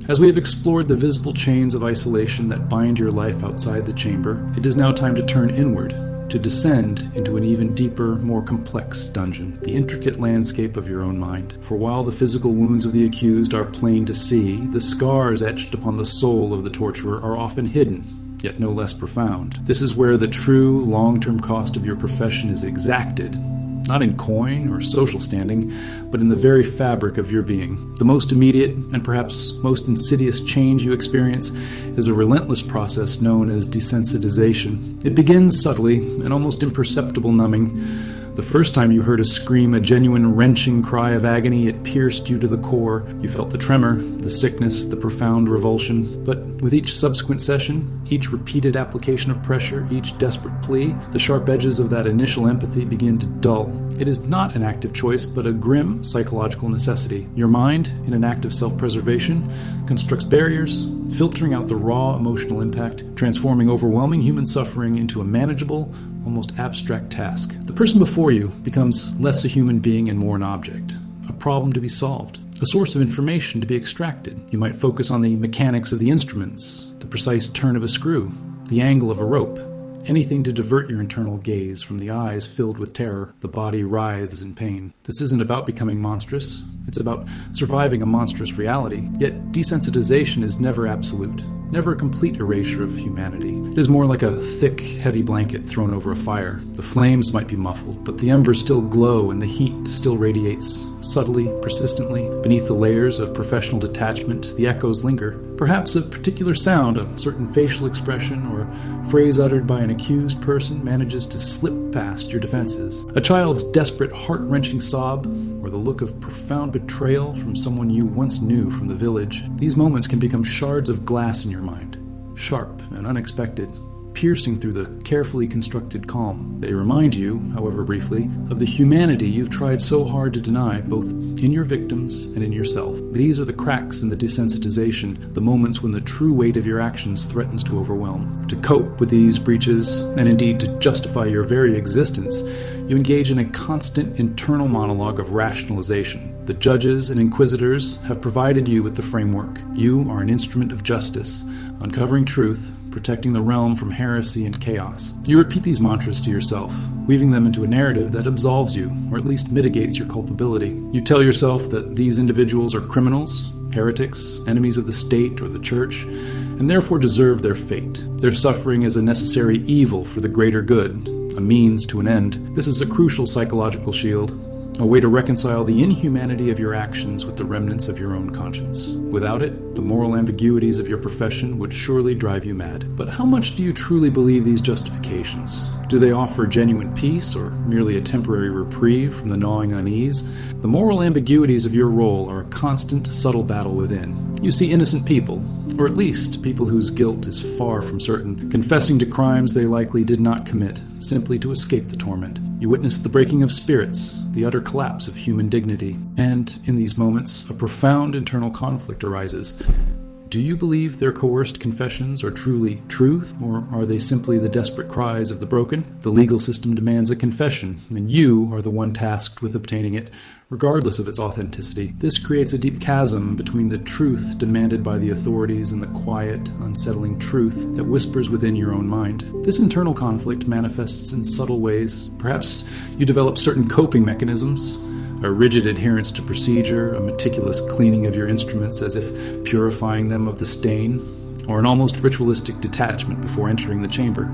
Speaker 1: As we have explored the visible chains of isolation that bind your life outside the chamber, it is now time to turn inward, to descend into an even deeper, more complex dungeon, the intricate landscape of your own mind. For while the physical wounds of the accused are plain to see, the scars etched upon the soul of the torturer are often hidden, yet no less profound. This is where the true, long-term cost of your profession is exacted, not in coin or social standing, but in the very fabric of your being. The most immediate and perhaps most insidious change you experience is a relentless process known as desensitization. It begins subtly, an almost imperceptible numbing, The first time you heard a scream, a genuine wrenching cry of agony, it pierced you to the core. You felt the tremor, the sickness, the profound revulsion. But with each subsequent session, each repeated application of pressure, each desperate plea, the sharp edges of that initial empathy begin to dull. It is not an active choice, but a grim psychological necessity. Your mind, in an act of self-preservation, constructs barriers, filtering out the raw emotional impact, transforming overwhelming human suffering into a manageable, almost abstract task. The person before you becomes less a human being and more an object, a problem to be solved, a source of information to be extracted. You might focus on the mechanics of the instruments, the precise turn of a screw, the angle of a rope, anything to divert your internal gaze from the eyes filled with terror. The body writhes in pain. This isn't about becoming monstrous. It's about surviving a monstrous reality. Yet desensitization is never absolute, never a complete erasure of humanity. It is more like a thick, heavy blanket thrown over a fire. The flames might be muffled, but the embers still glow and the heat still radiates, subtly, persistently. Beneath the layers of professional detachment, the echoes linger. Perhaps a particular sound, a certain facial expression, or a phrase uttered by an accused person manages to slip past your defenses. A child's desperate, heart-wrenching sob, or the look of profound betrayal from someone you once knew from the village. These moments can become shards of glass in your mind, sharp and unexpected, piercing through the carefully constructed calm. They remind you, however briefly, of the humanity you've tried so hard to deny, both in your victims and in yourself. These are the cracks in the desensitization, the moments when the true weight of your actions threatens to overwhelm. To cope with these breaches, and indeed to justify your very existence, you engage in a constant internal monologue of rationalization. The judges and inquisitors have provided you with the framework. You are an instrument of justice, uncovering truth, protecting the realm from heresy and chaos. You repeat these mantras to yourself, weaving them into a narrative that absolves you, or at least mitigates your culpability. You tell yourself that these individuals are criminals, heretics, enemies of the state or the church, and therefore deserve their fate. Their suffering is a necessary evil for the greater good, a means to an end. This is a crucial psychological shield, a way to reconcile the inhumanity of your actions with the remnants of your own conscience. Without it, the moral ambiguities of your profession would surely drive you mad. But how much do you truly believe these justifications? Do they offer genuine peace, or merely a temporary reprieve from the gnawing unease? The moral ambiguities of your role are a constant, subtle battle within. You see innocent people, or at least people whose guilt is far from certain, confessing to crimes they likely did not commit, simply to escape the torment. You witness the breaking of spirits, the utter collapse of human dignity, and, in these moments, a profound internal conflict arises. Do you believe their coerced confessions are truly truth, or are they simply the desperate cries of the broken? The legal system demands a confession, and you are the one tasked with obtaining it, regardless of its authenticity. This creates a deep chasm between the truth demanded by the authorities and the quiet, unsettling truth that whispers within your own mind. This internal conflict manifests in subtle ways. Perhaps you develop certain coping mechanisms, a rigid adherence to procedure, a meticulous cleaning of your instruments as if purifying them of the stain, or an almost ritualistic detachment before entering the chamber.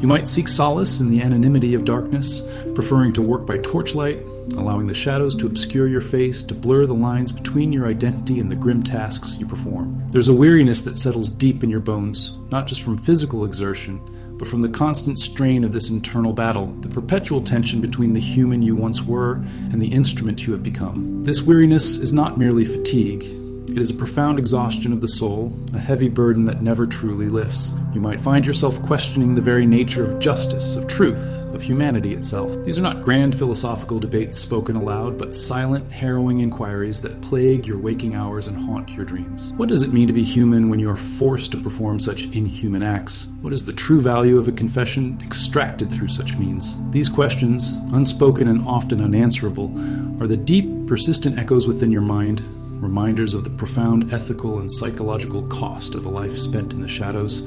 Speaker 1: You might seek solace in the anonymity of darkness, preferring to work by torchlight, allowing the shadows to obscure your face, to blur the lines between your identity and the grim tasks you perform. There's a weariness that settles deep in your bones, not just from physical exertion, but from the constant strain of this internal battle, the perpetual tension between the human you once were and the instrument you have become. This weariness is not merely fatigue. It is a profound exhaustion of the soul, a heavy burden that never truly lifts. You might find yourself questioning the very nature of justice, of truth, of humanity itself. These are not grand philosophical debates spoken aloud, but silent, harrowing inquiries that plague your waking hours and haunt your dreams. What does it mean to be human when you are forced to perform such inhuman acts? What is the true value of a confession extracted through such means? These questions, unspoken and often unanswerable, are the deep, persistent echoes within your mind, reminders of the profound ethical and psychological cost of a life spent in the shadows,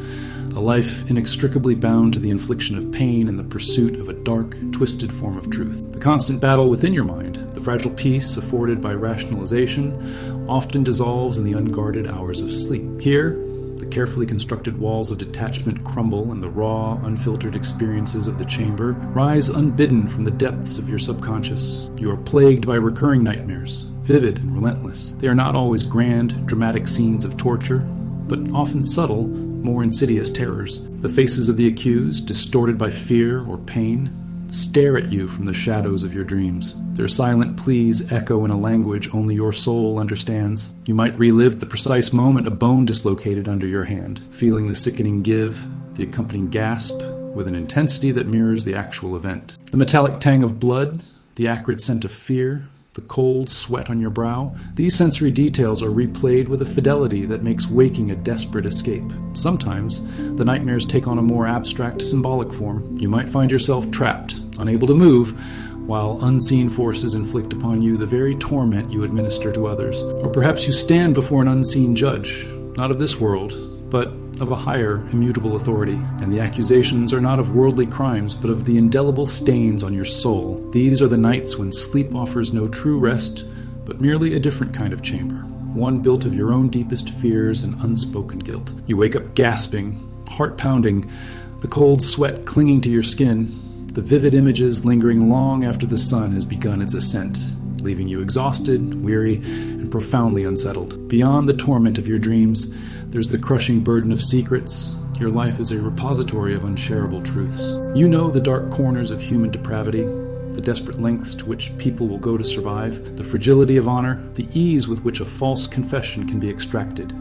Speaker 1: a life inextricably bound to the infliction of pain and the pursuit of a dark, twisted form of truth. The constant battle within your mind, the fragile peace afforded by rationalization, often dissolves in the unguarded hours of sleep. Here, the carefully constructed walls of detachment crumble, and the raw, unfiltered experiences of the chamber rise unbidden from the depths of your subconscious. You are plagued by recurring nightmares, vivid and relentless. They are not always grand, dramatic scenes of torture, but often subtle, more insidious terrors. The faces of the accused, distorted by fear or pain, stare at you from the shadows of your dreams. Their silent pleas echo in a language only your soul understands. You might relive the precise moment a bone dislocated under your hand, feeling the sickening give, the accompanying gasp, with an intensity that mirrors the actual event. The metallic tang of blood, the acrid scent of fear, the cold sweat on your brow, these sensory details are replayed with a fidelity that makes waking a desperate escape. Sometimes, the nightmares take on a more abstract, symbolic form. You might find yourself trapped, unable to move, while unseen forces inflict upon you the very torment you administer to others. Or perhaps you stand before an unseen judge, not of this world, but of a higher, immutable authority, and the accusations are not of worldly crimes, but of the indelible stains on your soul. These are the nights when sleep offers no true rest, but merely a different kind of chamber, one built of your own deepest fears and unspoken guilt. You wake up gasping, heart pounding, the cold sweat clinging to your skin, the vivid images lingering long after the sun has begun its ascent, leaving you exhausted, weary, and profoundly unsettled. Beyond the torment of your dreams, there's the crushing burden of secrets. Your life is a repository of unshareable truths. You know the dark corners of human depravity, the desperate lengths to which people will go to survive, the fragility of honor, the ease with which a false confession can be extracted.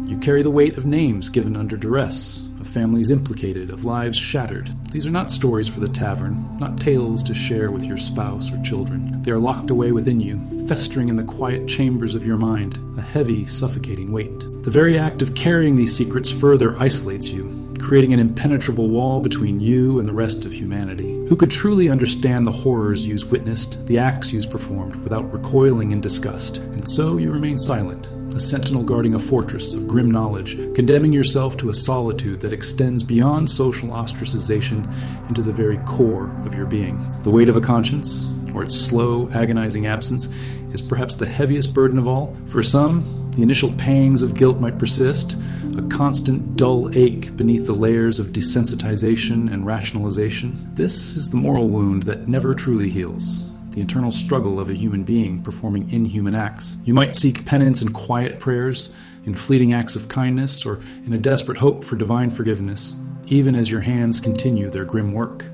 Speaker 1: You carry the weight of names given under duress, of families implicated, of lives shattered. These are not stories for the tavern, not tales to share with your spouse or children. They are locked away within you, festering in the quiet chambers of your mind, a heavy, suffocating weight. The very act of carrying these secrets further isolates you, creating an impenetrable wall between you and the rest of humanity. Who could truly understand the horrors you've witnessed, the acts you've performed, without recoiling in disgust? And so you remain silent, a sentinel guarding a fortress of grim knowledge, condemning yourself to a solitude that extends beyond social ostracization into the very core of your being. The weight of a conscience, or its slow, agonizing absence, is perhaps the heaviest burden of all. For some, the initial pangs of guilt might persist, a constant dull ache beneath the layers of desensitization and rationalization. This is the moral wound that never truly heals, the internal struggle of a human being performing inhuman acts. You might seek penance in quiet prayers, in fleeting acts of kindness, or in a desperate hope for divine forgiveness, even as your hands continue their grim work.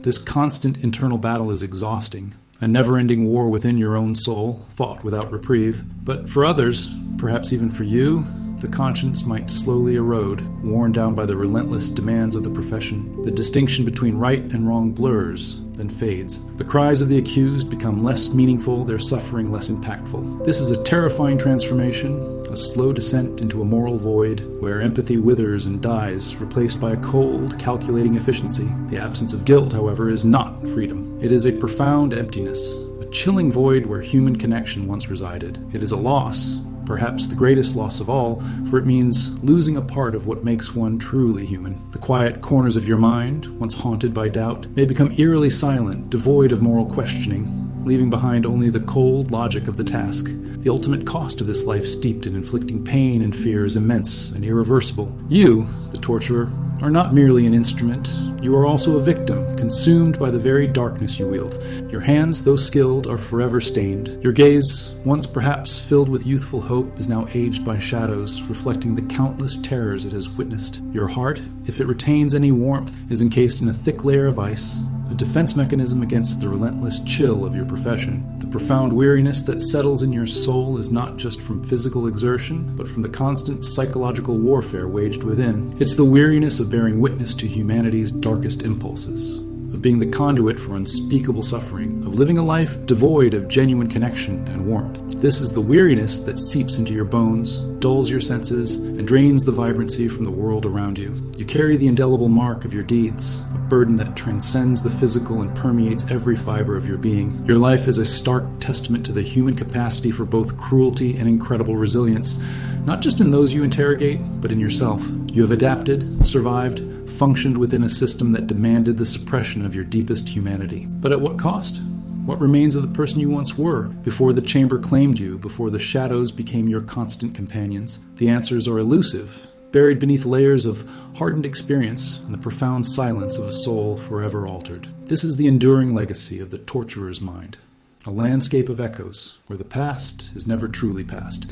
Speaker 1: This constant internal battle is exhausting, a never-ending war within your own soul, fought without reprieve. But for others, perhaps even for you, the conscience might slowly erode, worn down by the relentless demands of the profession. The distinction between right and wrong blurs, then fades. The cries of the accused become less meaningful, their suffering less impactful. This is a terrifying transformation, a slow descent into a moral void where empathy withers and dies, replaced by a cold, calculating efficiency. The absence of guilt, however, is not freedom. It is a profound emptiness, a chilling void where human connection once resided. It is a loss, perhaps the greatest loss of all, for it means losing a part of what makes one truly human. The quiet corners of your mind, once haunted by doubt, may become eerily silent, devoid of moral questioning, leaving behind only the cold logic of the task. The ultimate cost of this life steeped in inflicting pain and fear is immense and irreversible. You, the torturer, are not merely an instrument. You are also a victim, consumed by the very darkness you wield. Your hands, though skilled, are forever stained. Your gaze, once perhaps filled with youthful hope, is now aged by shadows, reflecting the countless terrors it has witnessed. Your heart, if it retains any warmth, is encased in a thick layer of ice, a defense mechanism against the relentless chill of your profession. The profound weariness that settles in your soul is not just from physical exertion, but from the constant psychological warfare waged within. It's the weariness of bearing witness to humanity's darkest impulses, of being the conduit for unspeakable suffering, of living a life devoid of genuine connection and warmth. This is the weariness that seeps into your bones, dulls your senses, and drains the vibrancy from the world around you. You carry the indelible mark of your deeds, a burden that transcends the physical and permeates every fiber of your being. Your life is a stark testament to the human capacity for both cruelty and incredible resilience, not just in those you interrogate, but in yourself. You have adapted, survived, functioned within a system that demanded the suppression of your deepest humanity. But at what cost? What remains of the person you once were, before the chamber claimed you, before the shadows became your constant companions? The answers are elusive, buried beneath layers of hardened experience and the profound silence of a soul forever altered. This is the enduring legacy of the torturer's mind, a landscape of echoes, where the past is never truly past,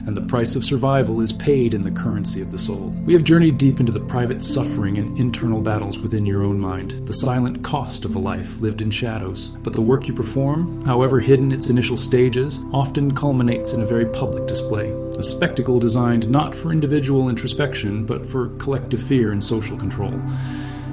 Speaker 1: and the price of survival is paid in the currency of the soul. We have journeyed deep into the private suffering and internal battles within your own mind, the silent cost of a life lived in shadows. But the work you perform, however hidden its initial stages, often culminates in a very public display, a spectacle designed not for individual introspection, but for collective fear and social control.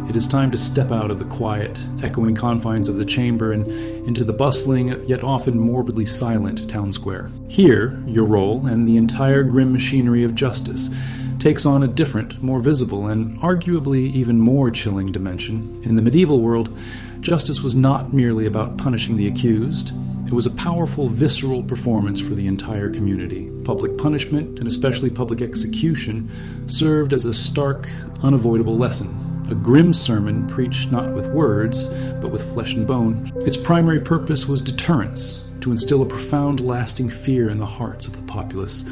Speaker 1: It is time to step out of the quiet, echoing confines of the chamber and into the bustling, yet often morbidly silent town square. Here, your role and the entire grim machinery of justice takes on a different, more visible, and arguably even more chilling dimension. In the medieval world, justice was not merely about punishing the accused. It was a powerful, visceral performance for the entire community. Public punishment, and especially public execution, served as a stark, unavoidable lesson. A grim sermon preached not with words, but with flesh and bone. Its primary purpose was deterrence, to instill a profound, lasting fear in the hearts of the populace,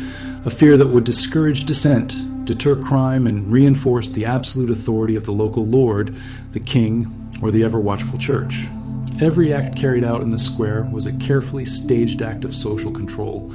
Speaker 1: a fear that would discourage dissent, deter crime, and reinforce the absolute authority of the local lord, the king, or the ever-watchful church. Every act carried out in the square was a carefully staged act of social control,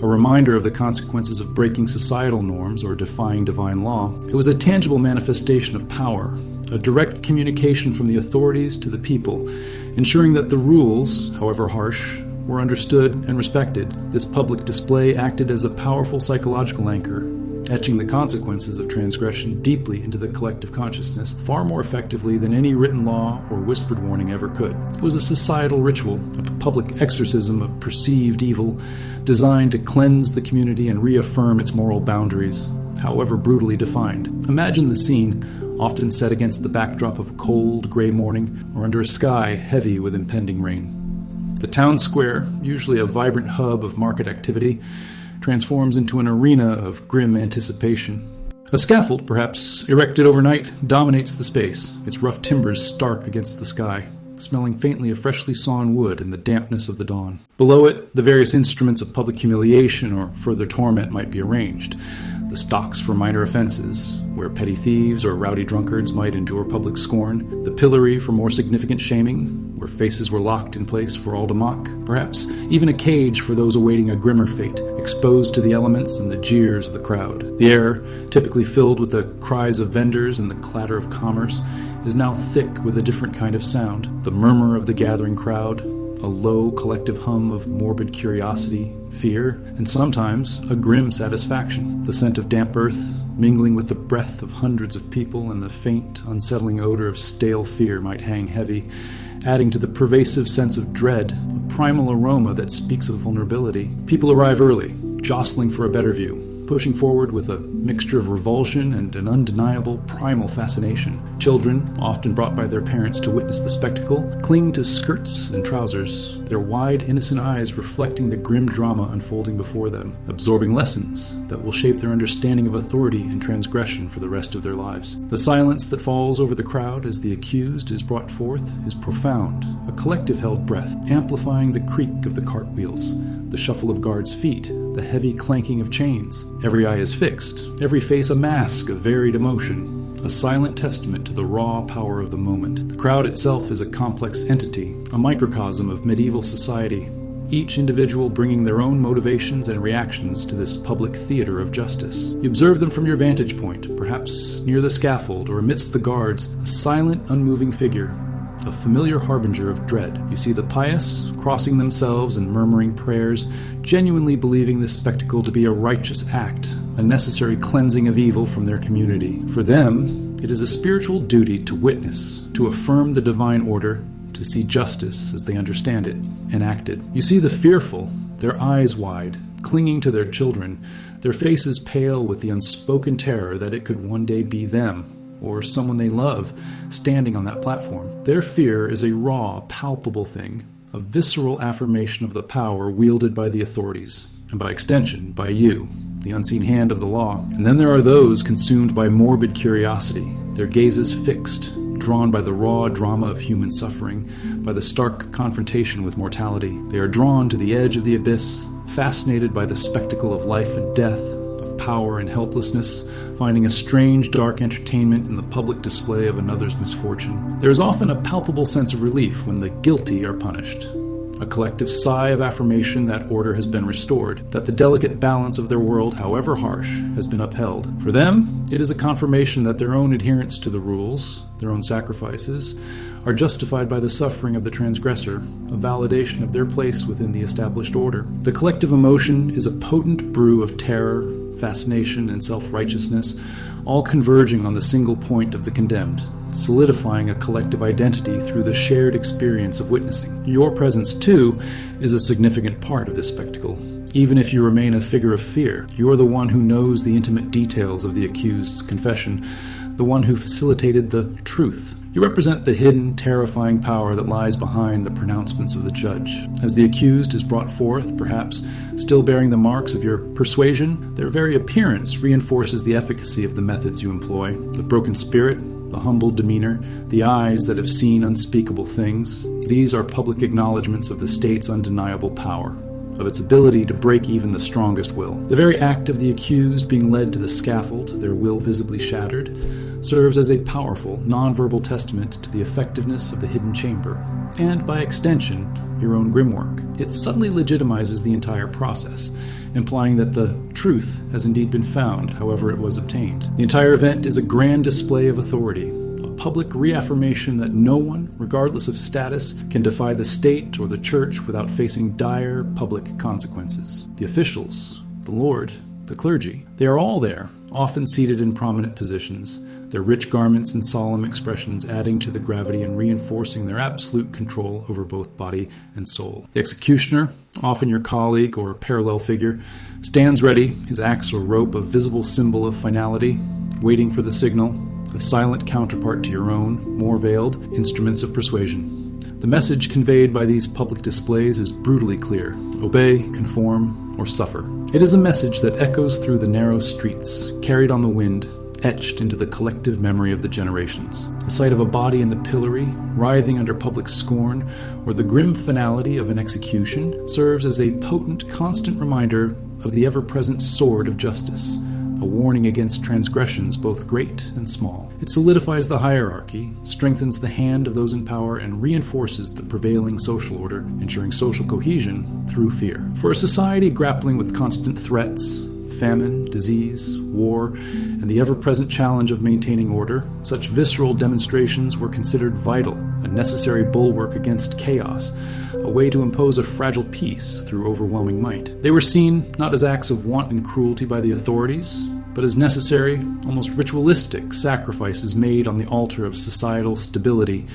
Speaker 1: a reminder of the consequences of breaking societal norms or defying divine law. It was a tangible manifestation of power, a direct communication from the authorities to the people, ensuring that the rules, however harsh, were understood and respected. This public display acted as a powerful psychological anchor, etching the consequences of transgression deeply into the collective consciousness, far more effectively than any written law or whispered warning ever could. It was a societal ritual, a public exorcism of perceived evil, designed to cleanse the community and reaffirm its moral boundaries, however brutally defined. Imagine the scene, often set against the backdrop of a cold, gray morning, or under a sky heavy with impending rain. The town square, usually a vibrant hub of market activity, transforms into an arena of grim anticipation. A scaffold, perhaps erected overnight, dominates the space, its rough timbers stark against the sky, smelling faintly of freshly sawn wood and the dampness of the dawn. Below it, the various instruments of public humiliation or further torment might be arranged. The stocks for minor offenses, where petty thieves or rowdy drunkards might endure public scorn. The pillory for more significant shaming, where faces were locked in place for all to mock. Perhaps even a cage for those awaiting a grimmer fate, exposed to the elements and the jeers of the crowd. The air, typically filled with the cries of vendors and the clatter of commerce, is now thick with a different kind of sound. The murmur of the gathering crowd, a low collective hum of morbid curiosity, fear, and sometimes a grim satisfaction. The scent of damp earth, mingling with the breath of hundreds of people, and the faint, unsettling odor of stale fear might hang heavy, adding to the pervasive sense of dread, a primal aroma that speaks of vulnerability. People arrive early, jostling for a better view, pushing forward with a mixture of revulsion and an undeniable primal fascination. Children, often brought by their parents to witness the spectacle, cling to skirts and trousers, their wide, innocent eyes reflecting the grim drama unfolding before them, absorbing lessons that will shape their understanding of authority and transgression for the rest of their lives. The silence that falls over the crowd as the accused is brought forth is profound, a collective-held breath, amplifying the creak of the cartwheels, the shuffle of guards' feet, the heavy clanking of chains. Every eye is fixed, every face a mask of varied emotion, a silent testament to the raw power of the moment. The crowd itself is a complex entity, a microcosm of medieval society, each individual bringing their own motivations and reactions to this public theater of justice. You observe them from your vantage point, perhaps near the scaffold or amidst the guards, a silent, unmoving figure, a familiar harbinger of dread. You see the pious crossing themselves and murmuring prayers, genuinely believing this spectacle to be a righteous act, a necessary cleansing of evil from their community. For them, it is a spiritual duty to witness, to affirm the divine order, to see justice as they understand it, enacted. You see the fearful, their eyes wide, clinging to their children, their faces pale with the unspoken terror that it could one day be them, or someone they love, standing on that platform. Their fear is a raw, palpable thing, a visceral affirmation of the power wielded by the authorities, and by extension, by you, the unseen hand of the law. And then there are those consumed by morbid curiosity, their gazes fixed, drawn by the raw drama of human suffering, by the stark confrontation with mortality. They are drawn to the edge of the abyss, fascinated by the spectacle of life and death, power and helplessness, finding a strange, dark entertainment in the public display of another's misfortune. There is often a palpable sense of relief when the guilty are punished, a collective sigh of affirmation that order has been restored, that the delicate balance of their world, however harsh, has been upheld. For them, it is a confirmation that their own adherence to the rules, their own sacrifices, are justified by the suffering of the transgressor, a validation of their place within the established order. The collective emotion is a potent brew of terror, fascination, and self-righteousness, all converging on the single point of the condemned, solidifying a collective identity through the shared experience of witnessing. Your presence, too, is a significant part of this spectacle. Even if you remain a figure of fear, you're the one who knows the intimate details of the accused's confession, the one who facilitated the truth. You represent the hidden, terrifying power that lies behind the pronouncements of the judge. As the accused is brought forth, perhaps still bearing the marks of your persuasion, their very appearance reinforces the efficacy of the methods you employ. The broken spirit, the humble demeanor, the eyes that have seen unspeakable things. These are public acknowledgments of the state's undeniable power, of its ability to break even the strongest will. The very act of the accused being led to the scaffold, their will visibly shattered, serves as a powerful, nonverbal testament to the effectiveness of the hidden chamber, and by extension, your own grim work. It subtly legitimizes the entire process, implying that the truth has indeed been found, however it was obtained. The entire event is a grand display of authority, a public reaffirmation that no one, regardless of status, can defy the state or the church without facing dire public consequences. The officials, the Lord, the clergy, they are all there, often seated in prominent positions, their rich garments and solemn expressions adding to the gravity and reinforcing their absolute control over both body and soul. The executioner, often your colleague or parallel figure, stands ready, his axe or rope a visible symbol of finality, waiting for the signal, a silent counterpart to your own, more veiled, instruments of persuasion. The message conveyed by these public displays is brutally clear: obey, conform, or suffer. It is a message that echoes through the narrow streets, carried on the wind, etched into the collective memory of the generations. The sight of a body in the pillory, writhing under public scorn, or the grim finality of an execution, serves as a potent, constant reminder of the ever-present sword of justice, a warning against transgressions both great and small. It solidifies the hierarchy, strengthens the hand of those in power, and reinforces the prevailing social order, ensuring social cohesion through fear. For a society grappling with constant threats, famine, disease, war, and the ever-present challenge of maintaining order, such visceral demonstrations were considered vital, a necessary bulwark against chaos, a way to impose a fragile peace through overwhelming might. They were seen not as acts of wanton cruelty by the authorities, but as necessary, almost ritualistic sacrifices made on the altar of societal stability,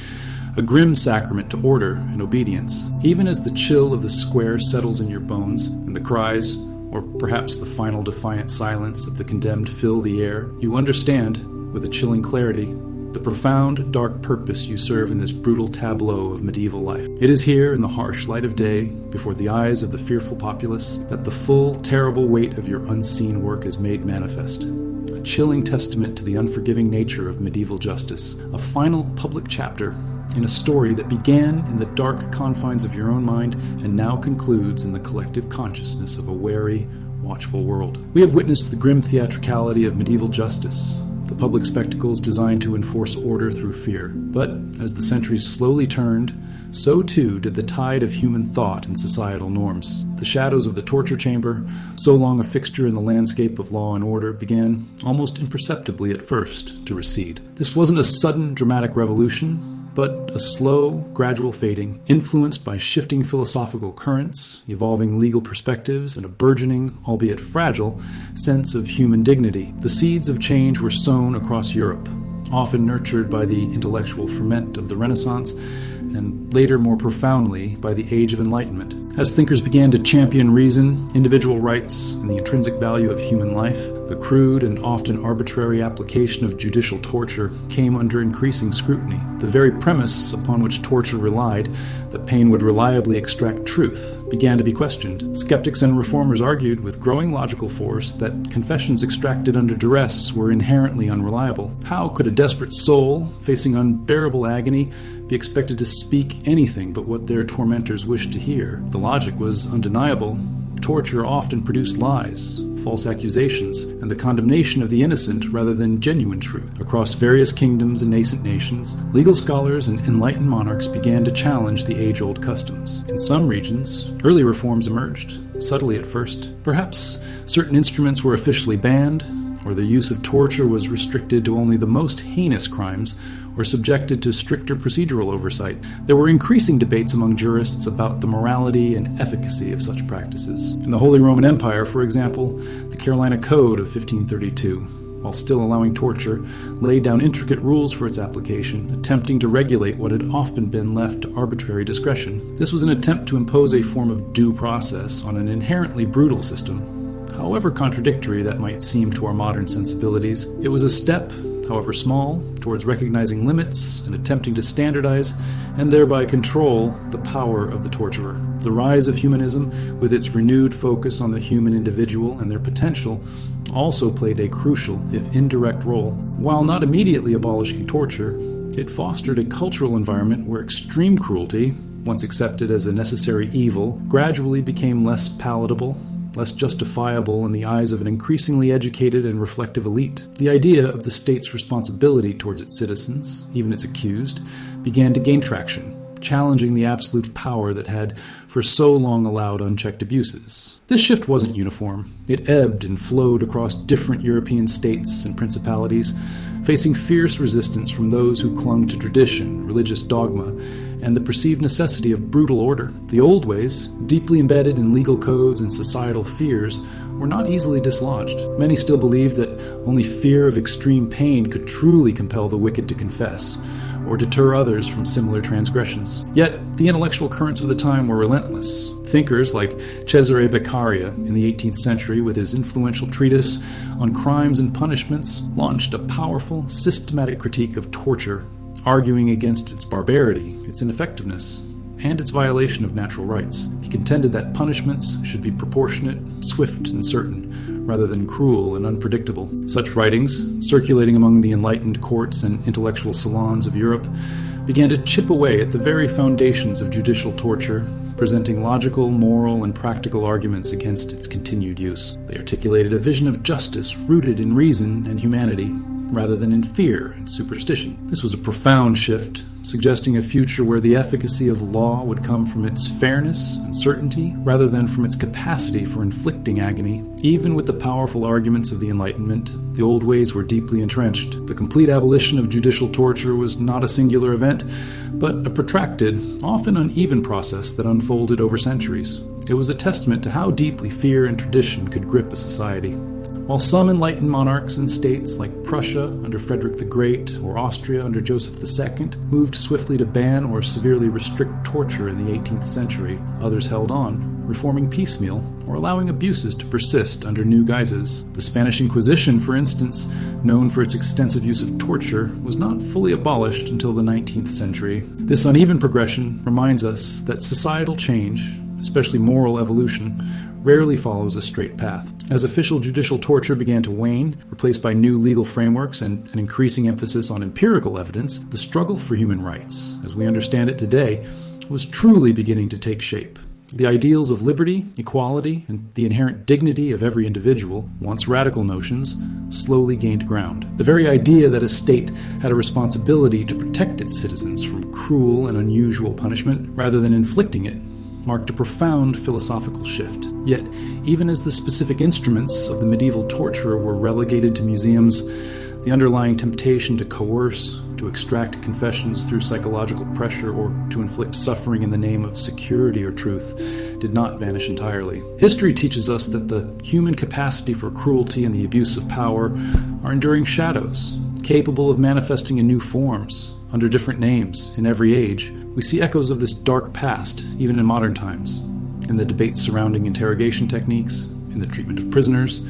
Speaker 1: a grim sacrament to order and obedience. Even as the chill of the square settles in your bones, and the cries, or perhaps the final defiant silence of the condemned fill the air, you understand, with a chilling clarity, the profound, dark purpose you serve in this brutal tableau of medieval life. It is here, in the harsh light of day, before the eyes of the fearful populace, that the full, terrible weight of your unseen work is made manifest. A chilling testament to the unforgiving nature of medieval justice, a final public chapter in a story that began in the dark confines of your own mind and now concludes in the collective consciousness of a wary, watchful world. We have witnessed the grim theatricality of medieval justice, the public spectacles designed to enforce order through fear. But as the centuries slowly turned, so too did the tide of human thought and societal norms. The shadows of the torture chamber, so long a fixture in the landscape of law and order, began, almost imperceptibly at first, to recede. This wasn't a sudden, dramatic revolution, but a slow, gradual fading, influenced by shifting philosophical currents, evolving legal perspectives, and a burgeoning, albeit fragile, sense of human dignity. The seeds of change were sown across Europe, often nurtured by the intellectual ferment of the Renaissance, and later more profoundly by the Age of Enlightenment. As thinkers began to champion reason, individual rights, and the intrinsic value of human life, the crude and often arbitrary application of judicial torture came under increasing scrutiny. The very premise upon which torture relied, that pain would reliably extract truth, began to be questioned. Skeptics and reformers argued with growing logical force that confessions extracted under duress were inherently unreliable. How could a desperate soul, facing unbearable agony, be expected to speak anything but what their tormentors wished to hear? The logic was undeniable. Torture often produced lies, false accusations, and the condemnation of the innocent rather than genuine truth. Across various kingdoms and nascent nations, legal scholars and enlightened monarchs began to challenge the age-old customs. In some regions, early reforms emerged, subtly at first. Perhaps certain instruments were officially banned, or the use of torture was restricted to only the most heinous crimes, or subjected to stricter procedural oversight. There were increasing debates among jurists about the morality and efficacy of such practices. In the Holy Roman Empire, for example, the Carolina Code of 1532, while still allowing torture, laid down intricate rules for its application, attempting to regulate what had often been left to arbitrary discretion. This was an attempt to impose a form of due process on an inherently brutal system. However contradictory that might seem to our modern sensibilities, it was a step, however small, towards recognizing limits and attempting to standardize and thereby control the power of the torturer. The rise of humanism, with its renewed focus on the human individual and their potential, also played a crucial, if indirect, role. While not immediately abolishing torture, it fostered a cultural environment where extreme cruelty, once accepted as a necessary evil, gradually became less palatable, less justifiable in the eyes of an increasingly educated and reflective elite. The idea of the state's responsibility towards its citizens, even its accused, began to gain traction, challenging the absolute power that had for so long allowed unchecked abuses. This shift wasn't uniform. It ebbed and flowed across different European states and principalities, facing fierce resistance from those who clung to tradition, religious dogma, and the perceived necessity of brutal order. The old ways, deeply embedded in legal codes and societal fears, were not easily dislodged. Many still believed that only fear of extreme pain could truly compel the wicked to confess, or deter others from similar transgressions. Yet, the intellectual currents of the time were relentless. Thinkers like Cesare Beccaria in the 18th century, with his influential treatise on crimes and punishments, launched a powerful, systematic critique of torture, arguing against its barbarity, its ineffectiveness, and its violation of natural rights. He contended that punishments should be proportionate, swift, and certain, rather than cruel and unpredictable. Such writings, circulating among the enlightened courts and intellectual salons of Europe, began to chip away at the very foundations of judicial torture, presenting logical, moral, and practical arguments against its continued use. They articulated a vision of justice rooted in reason and humanity, rather than in fear and superstition. This was a profound shift, suggesting a future where the efficacy of law would come from its fairness and certainty, rather than from its capacity for inflicting agony. Even with the powerful arguments of the Enlightenment, the old ways were deeply entrenched. The complete abolition of judicial torture was not a singular event, but a protracted, often uneven process that unfolded over centuries. It was a testament to how deeply fear and tradition could grip a society. While some enlightened monarchs and states like Prussia under Frederick the Great or Austria under Joseph II moved swiftly to ban or severely restrict torture in the 18th century, others held on, reforming piecemeal or allowing abuses to persist under new guises. The Spanish Inquisition, for instance, known for its extensive use of torture, was not fully abolished until the 19th century. This uneven progression reminds us that societal change, especially moral evolution, rarely follows a straight path. As official judicial torture began to wane, replaced by new legal frameworks and an increasing emphasis on empirical evidence, the struggle for human rights, as we understand it today, was truly beginning to take shape. The ideals of liberty, equality, and the inherent dignity of every individual, once radical notions, slowly gained ground. The very idea that a state had a responsibility to protect its citizens from cruel and unusual punishment, rather than inflicting it, marked a profound philosophical shift. Yet, even as the specific instruments of the medieval torturer were relegated to museums, the underlying temptation to coerce, to extract confessions through psychological pressure, or to inflict suffering in the name of security or truth did not vanish entirely. History teaches us that the human capacity for cruelty and the abuse of power are enduring shadows, capable of manifesting in new forms, under different names, in every age. We see echoes of this dark past, even in modern times, in the debates surrounding interrogation techniques, in the treatment of prisoners,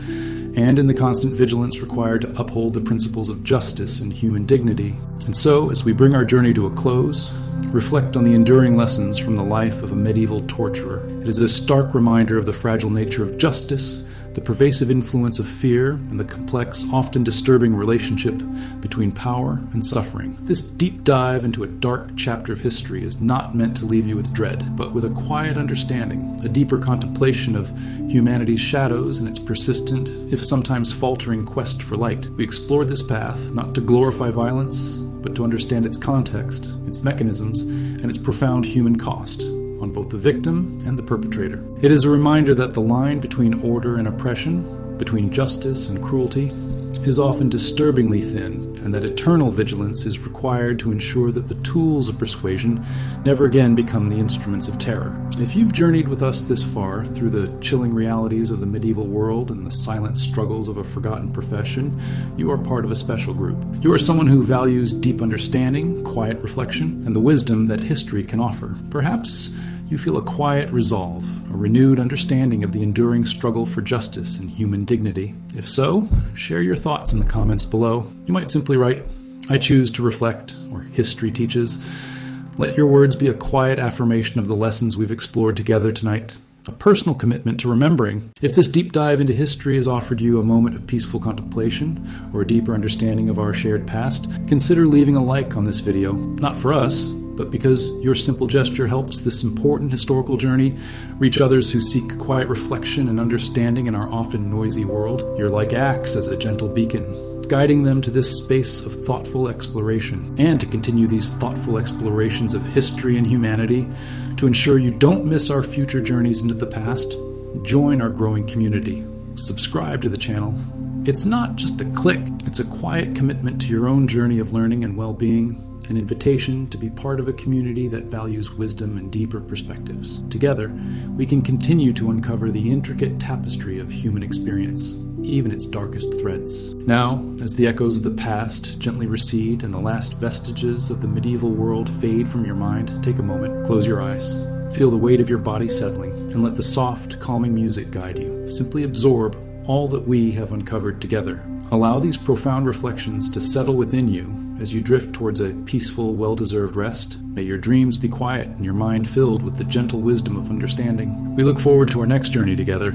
Speaker 1: and in the constant vigilance required to uphold the principles of justice and human dignity. And so, as we bring our journey to a close, reflect on the enduring lessons from the life of a medieval torturer. It is a stark reminder of the fragile nature of justice, the pervasive influence of fear, and the complex, often disturbing relationship between power and suffering. This deep dive into a dark chapter of history is not meant to leave you with dread, but with a quiet understanding, a deeper contemplation of humanity's shadows and its persistent, if sometimes faltering, quest for light. We explored this path not to glorify violence, but to understand its context, its mechanisms, and its profound human cost on both the victim and the perpetrator. It is a reminder that the line between order and oppression, between justice and cruelty, is often disturbingly thin, and that eternal vigilance is required to ensure that the tools of persuasion never again become the instruments of terror. If you've journeyed with us this far through the chilling realities of the medieval world and the silent struggles of a forgotten profession, you are part of a special group. You are someone who values deep understanding, quiet reflection, and the wisdom that history can offer. Perhaps you feel a quiet resolve, a renewed understanding of the enduring struggle for justice and human dignity. If so, share your thoughts in the comments below. You might simply write, "I choose to reflect," or "History teaches." Let your words be a quiet affirmation of the lessons we've explored together tonight, a personal commitment to remembering. If this deep dive into history has offered you a moment of peaceful contemplation or a deeper understanding of our shared past, consider leaving a like on this video, not for us, but because your simple gesture helps this important historical journey reach others who seek quiet reflection and understanding in our often noisy world. Your like acts as a gentle beacon, guiding them to this space of thoughtful exploration, and to continue these thoughtful explorations of history and humanity. To ensure you don't miss our future journeys into the past, join our growing community. Subscribe to the channel. It's not just a click, it's a quiet commitment to your own journey of learning and well-being, an invitation to be part of a community that values wisdom and deeper perspectives. Together, we can continue to uncover the intricate tapestry of human experience, even its darkest threads. Now, as the echoes of the past gently recede and the last vestiges of the medieval world fade from your mind, take a moment, close your eyes, feel the weight of your body settling, and let the soft, calming music guide you. Simply absorb all that we have uncovered together. Allow these profound reflections to settle within you as you drift towards a peaceful, well-deserved rest. May your dreams be quiet and your mind filled with the gentle wisdom of understanding. We look forward to our next journey together.